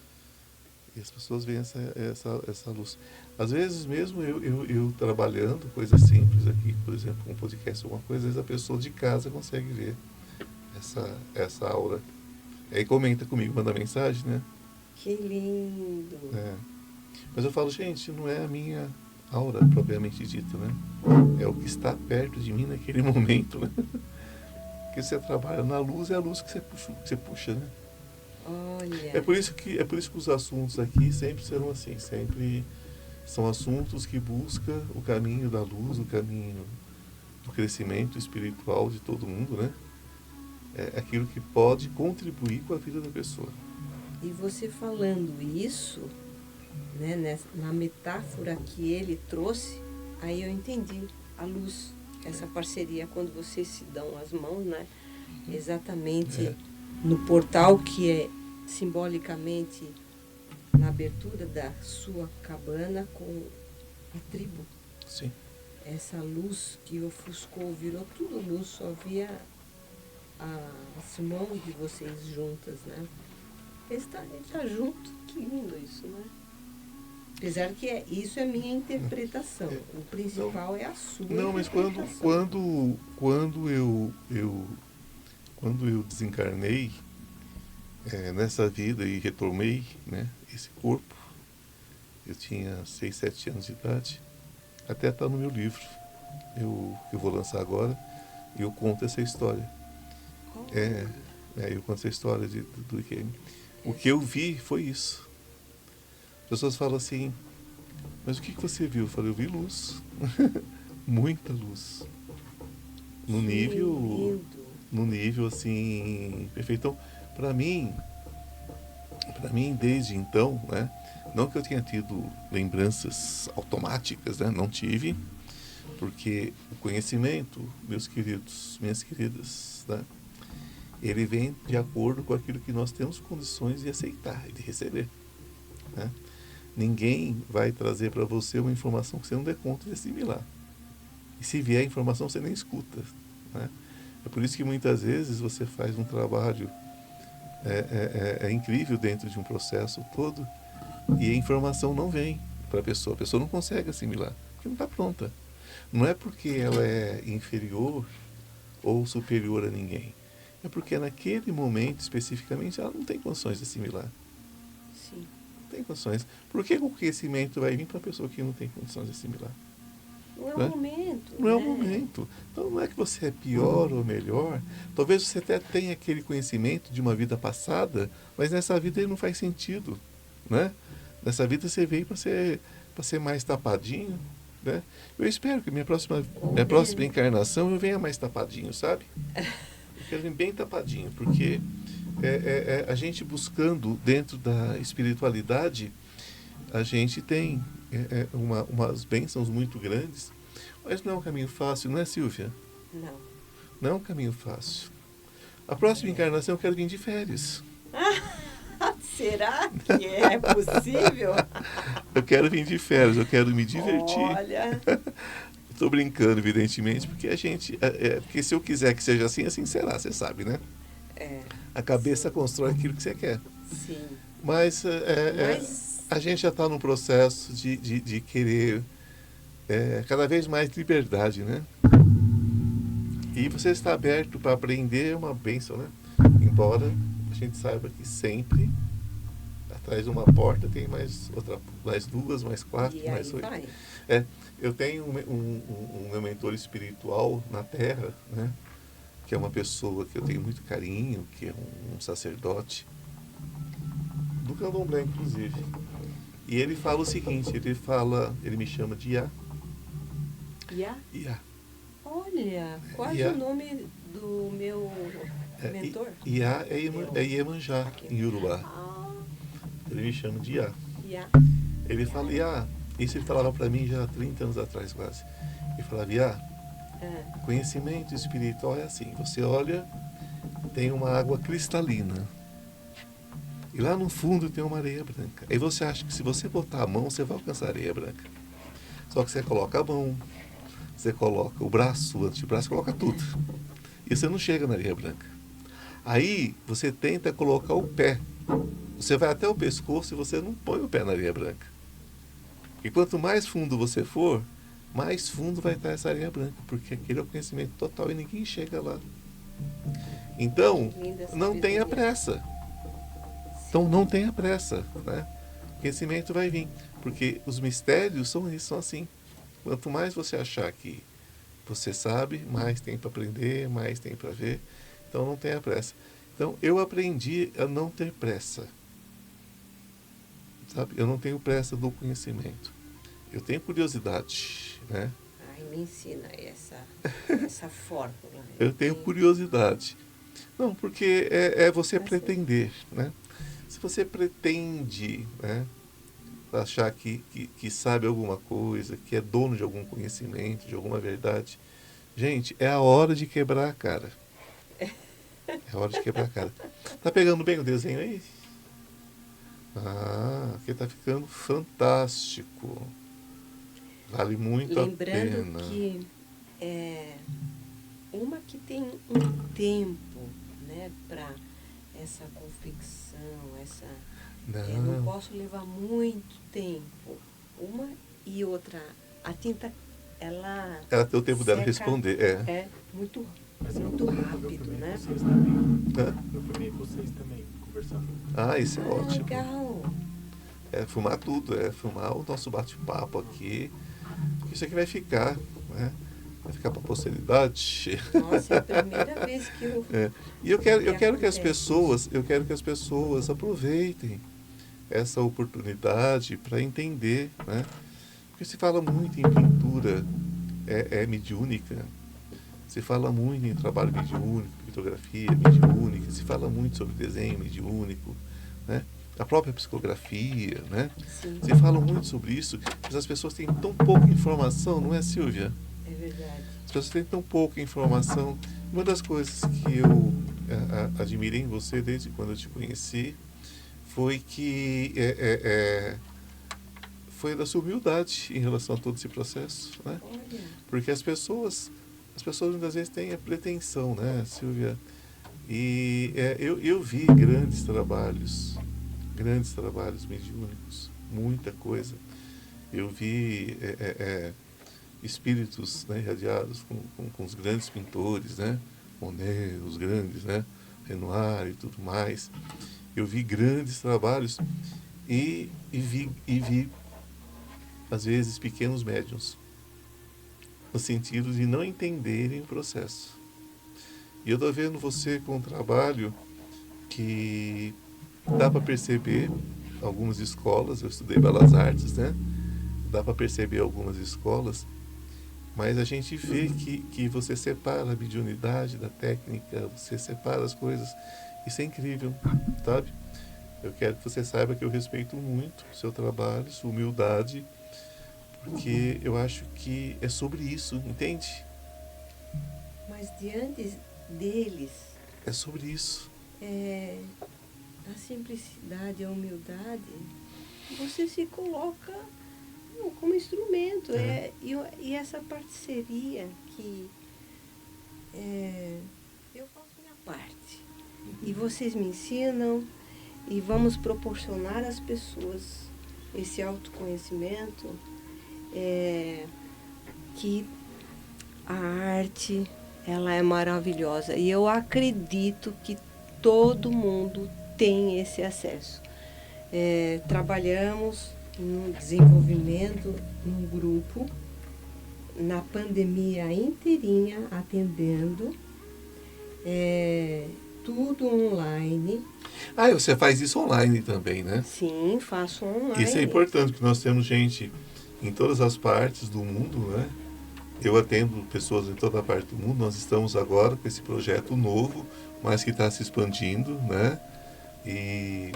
E as pessoas veem essa luz. Às vezes mesmo eu trabalhando, coisas simples aqui, por exemplo, um podcast, alguma coisa, às vezes a pessoa de casa consegue ver essa aura. Aí comenta comigo, manda mensagem, né? Que lindo. Mas eu falo, gente, não é a minha aura propriamente dita, né? É o que está perto de mim naquele momento, né? Porque você trabalha na luz, é a luz que você puxa, né? Olha. É por isso que os assuntos aqui sempre serão assim, sempre são assuntos que buscam o caminho da luz, o caminho do crescimento espiritual de todo mundo, né? É aquilo que pode contribuir com a vida da pessoa. E você falando isso, né, na metáfora que ele trouxe, aí eu entendi a luz, essa parceria quando vocês se dão as mãos, né? Exatamente no portal que é simbolicamente na abertura da sua cabana com a tribo. Sim. Essa luz que ofuscou, virou tudo luz, só via as mãos de vocês juntas, né? Ele tá junto, que lindo isso, né? Apesar que isso é minha interpretação, o principal é a sua interpretação. Não, mas quando eu desencarnei nessa vida e retomei, né, esse corpo, eu tinha 6, 7 anos de idade, até está no meu livro, eu vou lançar agora, e eu conto essa história. Eu conto essa história do que o que eu vi foi isso. As pessoas falam assim, mas o que você viu? Eu falei, eu vi luz. Muita luz. No nível assim, perfeito. Então, para mim, desde então, né, não que eu tenha tido lembranças automáticas, né, não tive, porque o conhecimento, meus queridos, minhas queridas, né, ele vem de acordo com aquilo que nós temos condições de aceitar e de receber, né? Ninguém vai trazer para você uma informação que você não dê conta de assimilar. E se vier a informação, você nem escuta, né? É por isso que muitas vezes você faz um trabalho incrível dentro de um processo todo e a informação não vem para a pessoa não consegue assimilar, porque não está pronta. Não é porque ela é inferior ou superior a ninguém. É porque naquele momento, especificamente, ela não tem condições de assimilar. Sim. Não tem condições. Por que o conhecimento vai vir para a pessoa que não tem condições de assimilar? Não é o né? momento. Não é o né? momento. Então não é que você é pior ou melhor. Talvez você até tenha aquele conhecimento de uma vida passada, mas nessa vida ele não faz sentido, né? Nessa vida você veio para ser mais tapadinho, né? Eu espero que minha próxima encarnação eu venha mais tapadinho, sabe? Eu quero vir bem tapadinho, porque a gente buscando dentro da espiritualidade, a gente tem umas bênçãos muito grandes, mas não é um caminho fácil, não é, Silvia? Não. Não é um caminho fácil. A próxima encarnação eu quero vir de férias. Será que é possível? Eu quero vir de férias, eu quero me divertir. Olha, Estou brincando, evidentemente, porque a gente. Porque se eu quiser que seja assim, assim será, você sabe, né? é, A cabeça constrói aquilo que você quer. sim. Mas Mas a gente já está num processo de querer cada vez mais liberdade, né? E você está aberto para aprender é uma bênção, né? Embora a gente saiba que sempre atrás de uma porta tem mais duas, mais quatro, e aí mais oito. vai. Eu tenho um meu mentor espiritual na Terra, né? Que é uma pessoa que eu tenho muito carinho, que é um sacerdote do Candomblé, inclusive. E ele fala o seguinte, ele me chama de Iá. Iá? Iá. Olha, quase Iá. o nome do meu mentor. Iá é Iemanjá, Aqui. em Yorubá. Ah, Ele me chama de Iá. Iá. Ele fala, Iá, isso ele falava para mim já há 30 anos atrás quase. Ele falava, Iá, conhecimento espiritual é assim, você olha, tem uma água cristalina. E lá no fundo tem uma areia branca. Aí você acha que se você botar a mão, você vai alcançar a areia branca. Só que você coloca a mão, você coloca o braço, o antebraço, coloca tudo. E você não chega na areia branca. Aí você tenta colocar o pé. Você vai até o pescoço e você não põe o pé na areia branca. E quanto mais fundo você for, mais fundo vai estar essa areia branca. Porque aquele é o conhecimento total e ninguém chega lá. Então, não tenha pressa. Então não tenha pressa, né? O conhecimento vai vir, porque os mistérios são assim. Quanto mais você achar que você sabe, mais tem para aprender, mais tem para ver. Então não tenha pressa. Então eu aprendi a não ter pressa. Sabe? Eu não tenho pressa do conhecimento. Eu tenho curiosidade, né? Ai, me ensina essa fórmula. Eu tenho curiosidade. Não, porque é você pretender, né? Se você pretende, né, achar que sabe alguma coisa, que é dono de algum conhecimento, de alguma verdade, gente, é a hora de quebrar a cara. É a hora de quebrar a cara. Tá pegando bem o desenho aí? Ah, aqui tá ficando fantástico. Vale muito a pena. Lembrando que uma que tem um tempo, né, para essa confecção, não posso levar muito tempo. Uma e outra, a tinta, ela tem o tempo dela seca, responder. muito Mas muito eu rápido, filmei né? vocês também. Hã? Eu filmei vocês também, conversando. Isso é ótimo. Legal. É filmar tudo, filmar o nosso bate-papo aqui. Isso aqui vai ficar, né? Vai ficar para a posteridade. Nossa, é a primeira vez que eu... E eu quero que as pessoas aproveitem essa oportunidade para entender, né? Porque se fala muito em pintura mediúnica, se fala muito em trabalho mediúnico, litografia mediúnica, se fala muito sobre desenho mediúnico, né? A própria psicografia, né? Sim. Se fala muito sobre isso, mas as pessoas têm tão pouca informação, não é, Silvia? É verdade. As pessoas têm tão pouca informação. Uma das coisas que eu admirei em você desde quando eu te conheci foi que foi da sua humildade em relação a todo esse processo, né? Olha. Porque as pessoas muitas vezes têm a pretensão, né, Silvia? E eu vi grandes trabalhos mediúnicos, muita coisa. Eu vi espíritos, né, irradiados com os grandes pintores, né? Monet, os grandes, né? Renoir e tudo mais. Eu vi grandes trabalhos e vi às vezes, pequenos médiuns. no sentido de não entenderem o processo. E eu estou vendo você com um trabalho que dá para perceber algumas escolas, eu estudei Belas Artes, né? Dá para perceber algumas escolas, mas a gente vê que você separa a mediunidade da técnica, você separa as coisas. Isso é incrível, sabe? Eu quero que você saiba que eu respeito muito o seu trabalho, sua humildade, porque eu acho que é sobre isso, entende? Mas diante deles, É sobre isso. a simplicidade, a humildade, você se coloca como instrumento. E essa parceria que eu faço minha parte. E vocês me ensinam e vamos proporcionar às pessoas esse autoconhecimento, que a arte, ela é maravilhosa. E eu acredito que todo mundo tem esse acesso. Trabalhamos no desenvolvimento num grupo, na pandemia inteirinha, atendendo, tudo online. Ah, e você faz isso online também, né? Sim, faço online. Isso é importante, porque nós temos gente em todas as partes do mundo, né? Eu atendo pessoas em toda a parte do mundo. Nós estamos agora com esse projeto novo, mas que está se expandindo, né?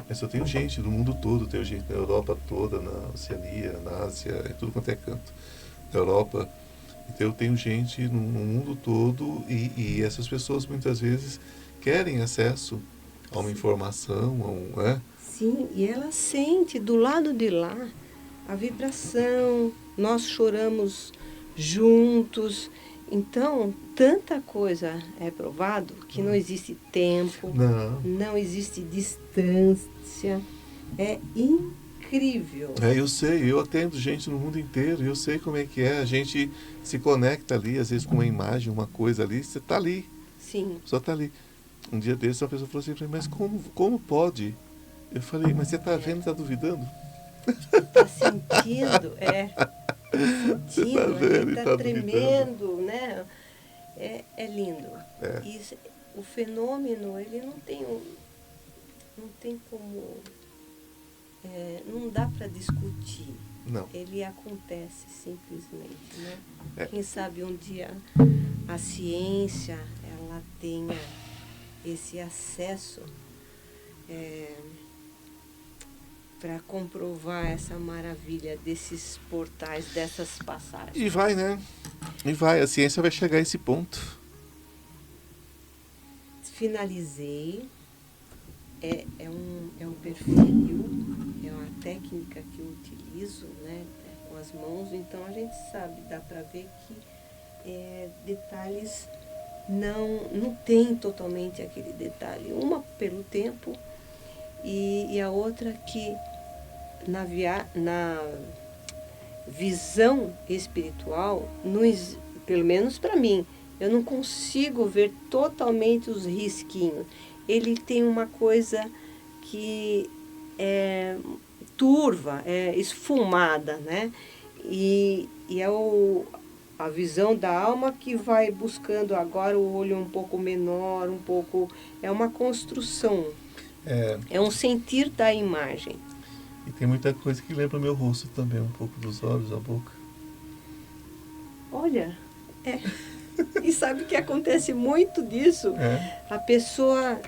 Mas eu tenho gente do mundo todo, tenho gente na Europa toda, na Oceania, na Ásia, em tudo quanto é canto da Europa. Então eu tenho gente no mundo todo e essas pessoas muitas vezes querem acesso a uma informação, né? Sim, e ela sente do lado de lá a vibração, nós choramos juntos. Então, tanta coisa é provado que não existe tempo, não existe distância. É incrível. Eu sei, eu atendo gente no mundo inteiro, eu sei como é que é. A gente se conecta ali, às vezes com uma imagem, uma coisa ali, você está ali. Sim. Só está ali. Um dia desses, uma pessoa falou assim para mim, mas como pode? Eu falei, mas você está vendo e está duvidando? Está sentindo, Você está vendo e está tremendo, duvidando. né? É lindo. Isso, o fenômeno, ele não tem como... não dá para discutir. Não. Ele acontece simplesmente, né? Quem sabe um dia a ciência, ela tenha esse acesso para comprovar essa maravilha desses portais, dessas passagens. E vai, né? E vai, a ciência vai chegar a esse ponto. Finalizei. É um perfil, é uma técnica que eu utilizo, né, com as mãos. Então a gente sabe, dá para ver que detalhes não tem totalmente aquele detalhe. Uma pelo tempo e a outra que na visão espiritual, pelo menos para mim, eu não consigo ver totalmente os risquinhos. Ele tem uma coisa que é turva, é esfumada, né? E é a visão da alma que vai buscando agora o olho um pouco menor, um pouco... É uma construção, é um sentir da imagem. E tem muita coisa que lembra o meu rosto também, um pouco dos olhos, a boca. Olha, E sabe que acontece muito disso? A pessoa,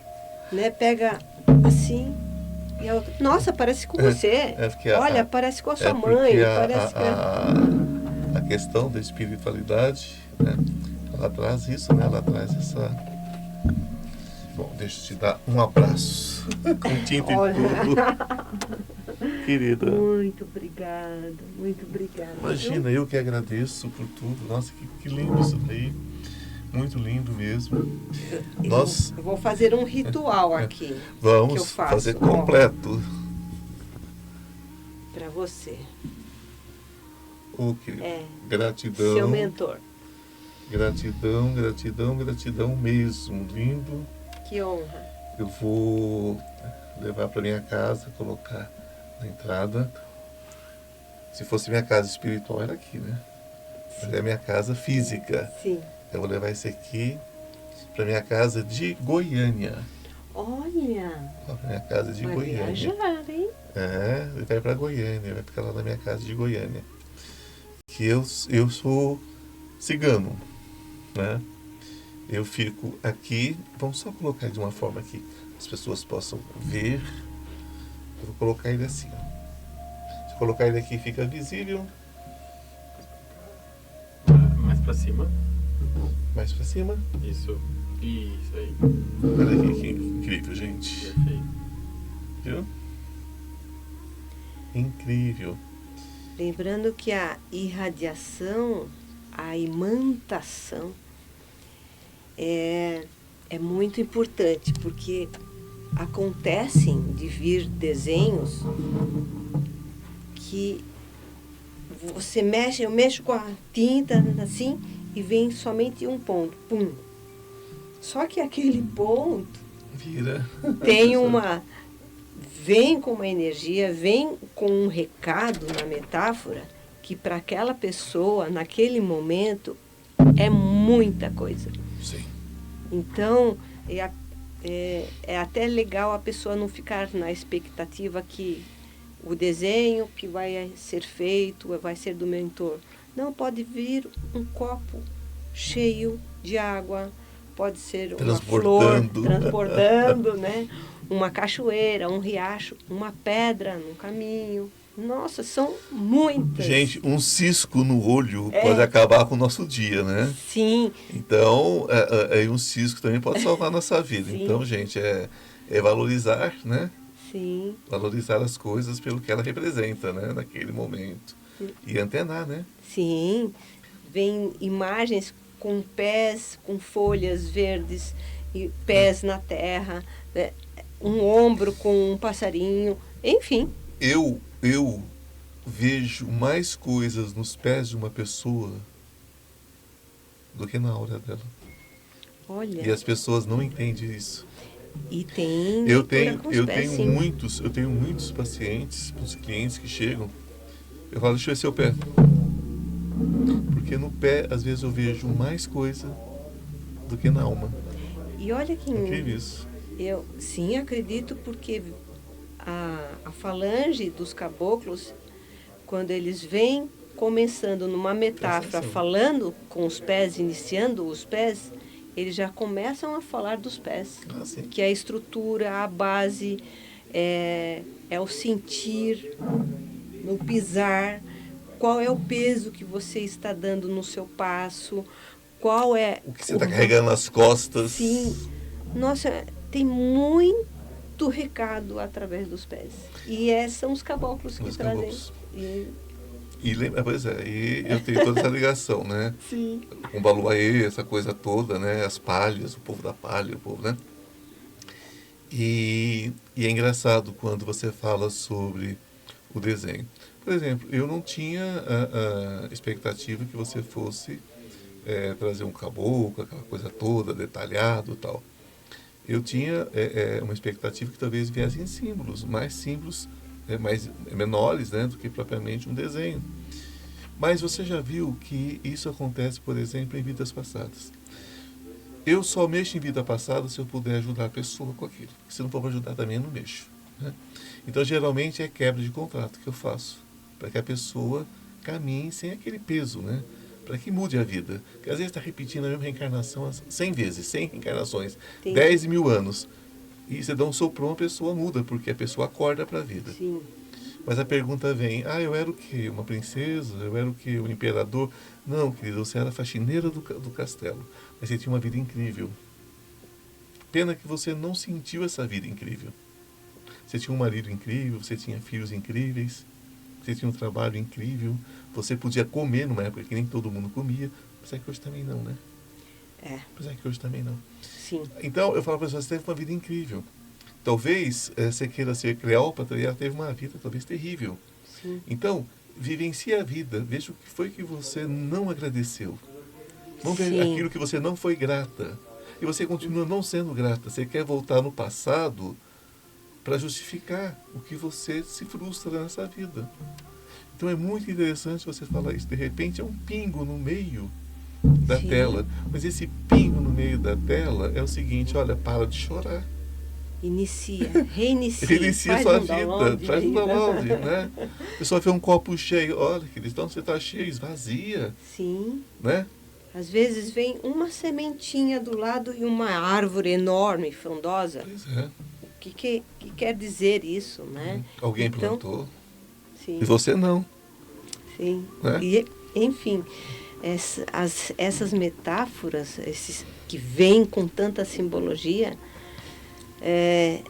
né, pega assim... E a outra, nossa, parece com você. Olha, parece com a sua mãe. Parece a questão da espiritualidade, né, ela traz isso, né? Ela traz essa... Bom, deixa eu te dar um abraço. Com tinta e tudo. Querida. Muito obrigada, muito obrigada. Imagina, eu que agradeço por tudo. Nossa, que lindo isso daí. Muito lindo mesmo. Eu vou fazer um ritual aqui. Vamos que eu faço, fazer completo. Para você. Querido. Gratidão. Seu mentor. Gratidão, gratidão, gratidão mesmo. Lindo. Que honra. Eu vou levar para minha casa, colocar na entrada. Se fosse minha casa espiritual, era aqui, né? Mas é a minha casa física. Sim. Eu vou levar esse aqui para minha casa de Goiânia. Olha, Para minha casa de vai Goiânia. viajar, hein? É, ele vai para Goiânia, vai ficar lá na minha casa de Goiânia. Que eu sou cigano, né? Eu fico aqui, vamos só colocar de uma forma que as pessoas possam ver. Eu vou colocar ele assim, ó. Se colocar ele aqui fica visível, Mais pra cima. mais para cima. Isso. Isso aí. Olha aqui que incrível, gente. Perfeito. Viu? Incrível. Lembrando que a irradiação, a imantação é muito importante, porque acontecem de vir desenhos que você mexe, eu mexo com a tinta assim e vem somente um ponto, pum. Só que aquele ponto Vira. tem vem com uma energia, vem com um recado na metáfora que para aquela pessoa, naquele momento, é muita coisa. Sim. Então, é até legal a pessoa não ficar na expectativa que o desenho que vai ser feito vai ser do mentor. Não, pode vir um copo cheio de água, pode ser uma flor transbordando, né? Uma cachoeira, um riacho, uma pedra no caminho. Nossa, são muitas. Gente, um cisco no olho pode acabar com o nosso dia, né? Sim. Então, um cisco também pode salvar a nossa vida. Sim. Então, gente, é valorizar, né? Sim. Valorizar as coisas pelo que ela representa, né? Naquele momento. E antenar, né? Sim. Vem imagens com pés, com folhas verdes e pés na terra, né? Um ombro com um passarinho, enfim. Eu vejo mais coisas nos pés de uma pessoa do que na aura dela. Olha. E as pessoas não entendem isso. E tem Eu pés, tenho muitos pacientes, muitos clientes que chegam. Eu falo, deixa eu ver seu pé. Porque no pé, às vezes, eu vejo mais coisa do que na alma. E olha que incrível isso. Eu sim acredito, porque a falange dos caboclos, quando eles vêm começando numa metáfora, falando com os pés, iniciando os pés, eles já começam a falar dos pés, que é a estrutura, a base, é o sentir, no pisar, qual é o peso que você está dando no seu passo, qual é... O que você está carregando nas costas. Sim. Nossa, tem muito recado através dos pés. E são os caboclos que trazem. Pois é, e eu tenho toda essa ligação, né? Sim. Com o Baluaê, essa coisa toda, né? As palhas, o povo da palha, o povo, né? E é engraçado quando você fala sobre o desenho. Por exemplo, eu não tinha a expectativa que você fosse trazer um caboclo, aquela coisa toda, detalhado e tal. Eu tinha uma expectativa que talvez viessem símbolos, mais menores, né, do que propriamente um desenho. Mas você já viu que isso acontece, por exemplo, em vidas passadas. Eu só mexo em vida passada se eu puder ajudar a pessoa com aquilo. Se não for para ajudar também, eu não mexo, né? Então, geralmente, é quebra de contrato que eu faço, para que a pessoa caminhe sem aquele peso, né? Para que mude a vida. Porque às vezes está repetindo a mesma reencarnação 100 vezes, 100 reencarnações, 10 mil anos. E você dá um soprão, a pessoa muda, porque a pessoa acorda para a vida. Sim. Mas a pergunta vem, eu era o quê? Uma princesa? Eu era o quê? Um imperador? Não, querido, você era a faxineira do castelo. Mas você tinha uma vida incrível. Pena que você não sentiu essa vida incrível. Você tinha um marido incrível, você tinha filhos incríveis, você tinha um trabalho incrível, você podia comer numa época que nem todo mundo comia, apesar que hoje também não, né? Apesar que hoje também não. Sim. Então, eu falo para você teve uma vida incrível. Talvez você queira ser Cleópatra e ela teve uma vida talvez terrível. Sim. Então, vivencie a vida, veja o que foi que você não agradeceu. Vamos ver aquilo que você não foi grata. E você continua não sendo grata. Você quer voltar no passado para justificar o que você se frustra nessa vida. Então é muito interessante você falar isso. De repente é um pingo no meio da Sim. tela. Mas esse pingo no meio da tela é o seguinte, olha, para de chorar. Reinicia. Reinicia Faz sua um vida, download traz um aí, download, né? A pessoa vê um copo cheio, olha, querido, então você está cheio, esvazia, Sim. né? Às vezes vem uma sementinha do lado e uma árvore enorme, frondosa. Pois é. O que quer dizer isso, né? Alguém Então, plantou Sim, e você não, sim. né? E, enfim, essas metáforas, esses que vêm com tanta simbologia, é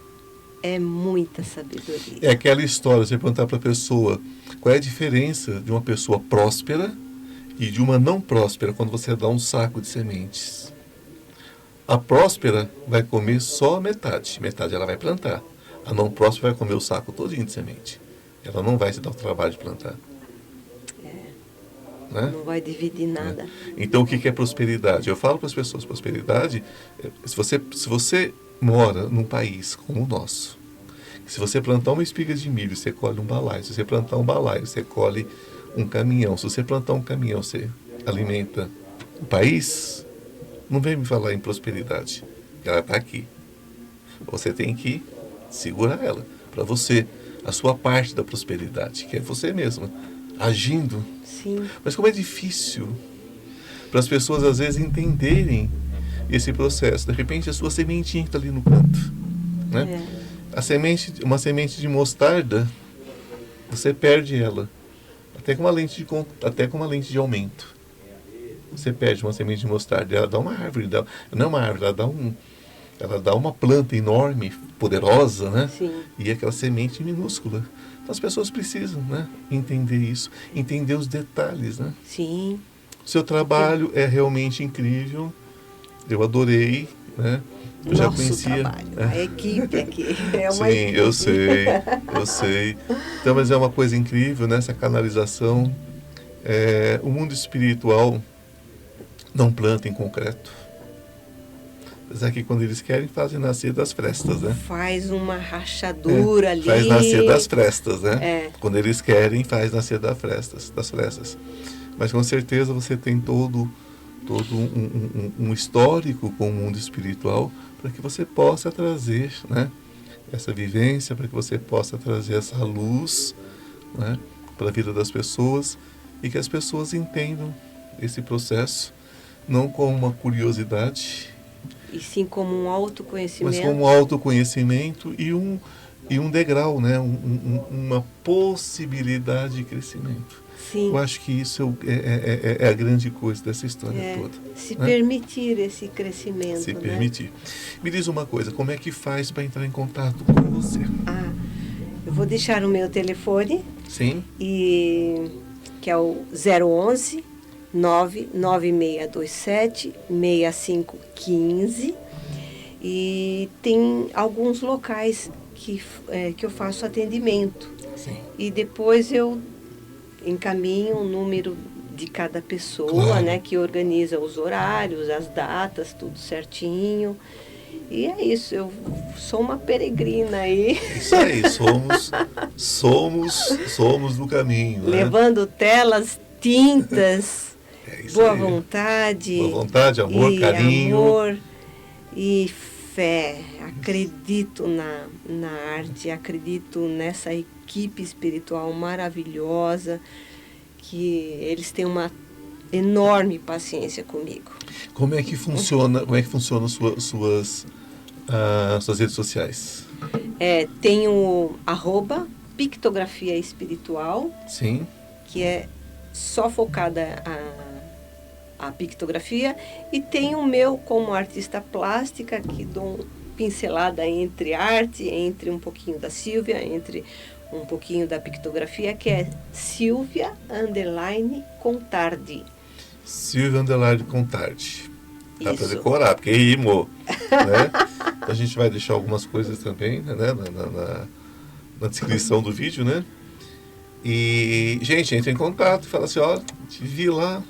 muita sabedoria. É aquela história, você perguntar para a pessoa qual é a diferença de uma pessoa próspera e de uma não próspera quando você dá um saco de sementes. A próspera vai comer só metade ela vai plantar. A não próspera vai comer o saco todinho de semente. Ela não vai se dar o trabalho de plantar. Né? Não vai dividir nada. Então o que é prosperidade? Eu falo para as pessoas, prosperidade, se você mora num país como o nosso, se você plantar uma espiga de milho, você colhe um balaio. Se você plantar um balaio, você colhe um caminhão. Se você plantar um caminhão, você alimenta o país. Não vem me falar em prosperidade. Ela está aqui. Você tem que segurar ela. Para você, a sua parte da prosperidade, que é você mesma, agindo. Sim. Mas como é difícil para as pessoas, às vezes, entenderem esse processo. De repente, a sua sementinha está ali no canto. Né? Uma semente de mostarda, você perde ela. Até com uma lente de aumento. Você perde uma semente de mostarda, ela dá uma árvore. Não é uma árvore, ela dá uma planta enorme, poderosa, né? Sim. E aquela semente minúscula. Então as pessoas precisam, né, entender isso, entender os detalhes, né? Sim. O seu trabalho é realmente incrível. Eu adorei, né? Eu Nosso já conhecia. trabalho, a equipe aqui. É uma Sim, equipe. eu sei. Então, mas é uma coisa incrível, né? Essa canalização. O mundo espiritual não planta em concreto. Apesar que quando eles querem, fazem nascer das frestas, né? Faz uma rachadura ali. Faz nascer das frestas, né? É. Quando eles querem, faz nascer das frestas. Mas com certeza você tem todo um histórico com o mundo espiritual para que você possa trazer, né, essa vivência, para que você possa trazer essa luz, né, para a vida das pessoas e que as pessoas entendam esse processo não como uma curiosidade, E sim como um autoconhecimento. mas como um autoconhecimento e um degrau, né, uma possibilidade de crescimento. Sim. Eu acho que isso é a grande coisa dessa história toda. Se né? permitir esse crescimento. Se né? permitir. Me diz uma coisa, como é que faz para entrar em contato com você? Eu vou deixar o meu telefone, Sim? que é o 011 99627 6515. E tem alguns locais que eu faço atendimento. Sim. E depois eu encaminho o número de cada pessoa, Claro. né, que organiza os horários, as datas, tudo certinho. E é isso, eu sou uma peregrina aí. Isso aí, somos no caminho. Né? Levando telas, tintas, Isso boa aí. vontade. Boa vontade, amor, e carinho. amor e fé. Acredito na arte, acredito nessa equipe espiritual maravilhosa, que eles têm uma enorme paciência comigo. Como é que funciona suas redes sociais? Tem o @pictografia espiritual, Sim. que é só focada a pictografia, e tem o meu como artista plástica, que dou pincelada entre arte, entre um pouquinho da Silvia, entre um pouquinho da pictografia, que é Silvia_Contardi. Silvia Contardi. Dá para Isso. decorar, porque rimou. Né? A gente vai deixar algumas coisas também, né, na descrição do vídeo, né? E, gente, entra em contato e fala assim, ó, te vi lá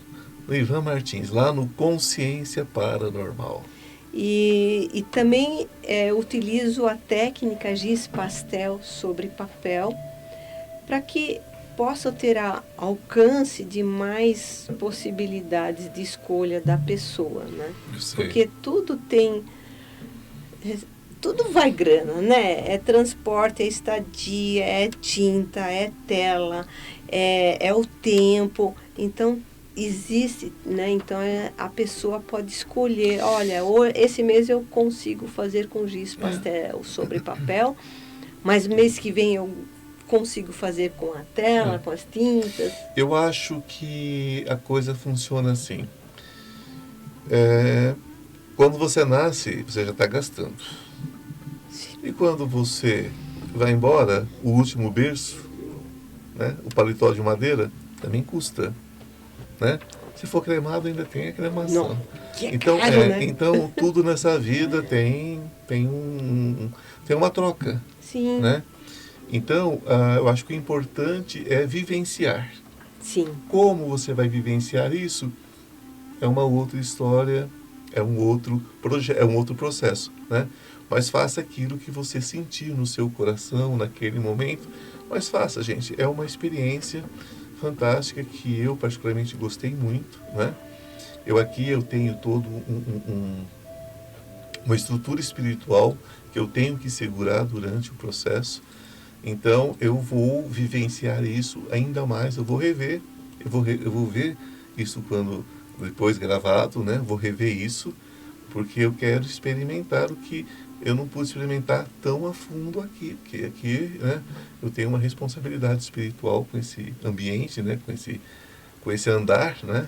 no Ivan Martins, lá no Consciência Paranormal. E também utilizo a técnica giz pastel sobre papel para que possam ter alcance de mais possibilidades de escolha da pessoa, né? Eu sei. Porque tudo vai grana, né? É transporte, é estadia, é tinta, é tela, é o tempo. Então, existe, né? Então, a pessoa pode escolher, olha, esse mês eu consigo fazer com giz pastel sobre papel, mas mês que vem eu consigo fazer com a tela, com as tintas. Eu acho que a coisa funciona assim. Quando você nasce, você já está gastando. E quando você vai embora, o último berço, né, o paletó de madeira, também custa. Né? Se for cremado, ainda tem a cremação. Não, que é Então, caro, né? então, tudo nessa vida tem uma troca. Sim, Né? Então, eu acho que o importante é vivenciar. sim. Como você vai vivenciar isso é uma outra história, é um outro processo, né? Mas faça aquilo que você sentir no seu coração naquele momento. Mas faça, gente. É uma experiência fantástica que eu particularmente gostei muito, né? Eu tenho todo uma estrutura espiritual que eu tenho que segurar durante o processo. Então, eu vou vivenciar isso ainda mais, eu vou rever, eu vou ver isso depois gravado, né? Vou rever isso, porque eu quero experimentar o que eu não pude experimentar tão a fundo aqui, porque aqui, né, eu tenho uma responsabilidade espiritual com esse ambiente, né, com esse andar, né?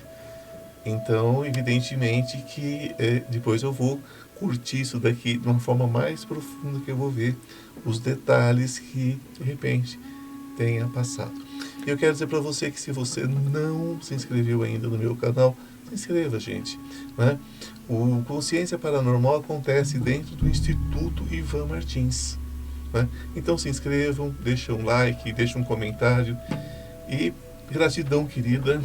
Então, evidentemente que depois eu vou curtir isso daqui de uma forma mais profunda, que eu vou ver os detalhes que, de repente, tenha passado. E eu quero dizer para você que se você não se inscreveu ainda no meu canal, se inscreva, gente. Né? O Consciência Paranormal acontece dentro do Instituto Ivan Martins. Né? Então se inscrevam, deixem um like, deixem um comentário. E gratidão, querida.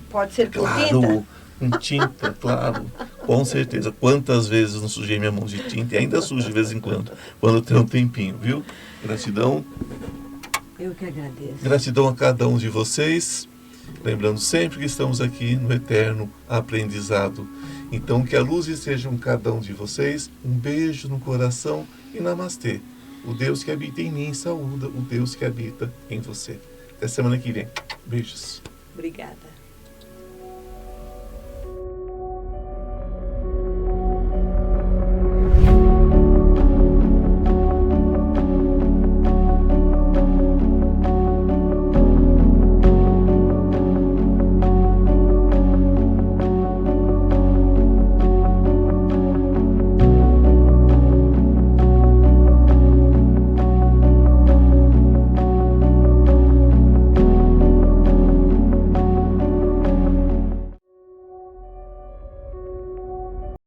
Pode ser com Claro, tinta? com tinta, claro. Com certeza. Quantas vezes não sujei minha mão de tinta e ainda sujo de vez em quando eu tenho um tempinho, viu? Gratidão. Eu que agradeço. Gratidão a cada um de vocês. Lembrando sempre que estamos aqui no eterno aprendizado. Então, que a luz esteja com cada um de vocês. Um beijo no coração e namastê. O Deus que habita em mim saúda o Deus que habita em você. Até semana que vem. Beijos. Obrigada.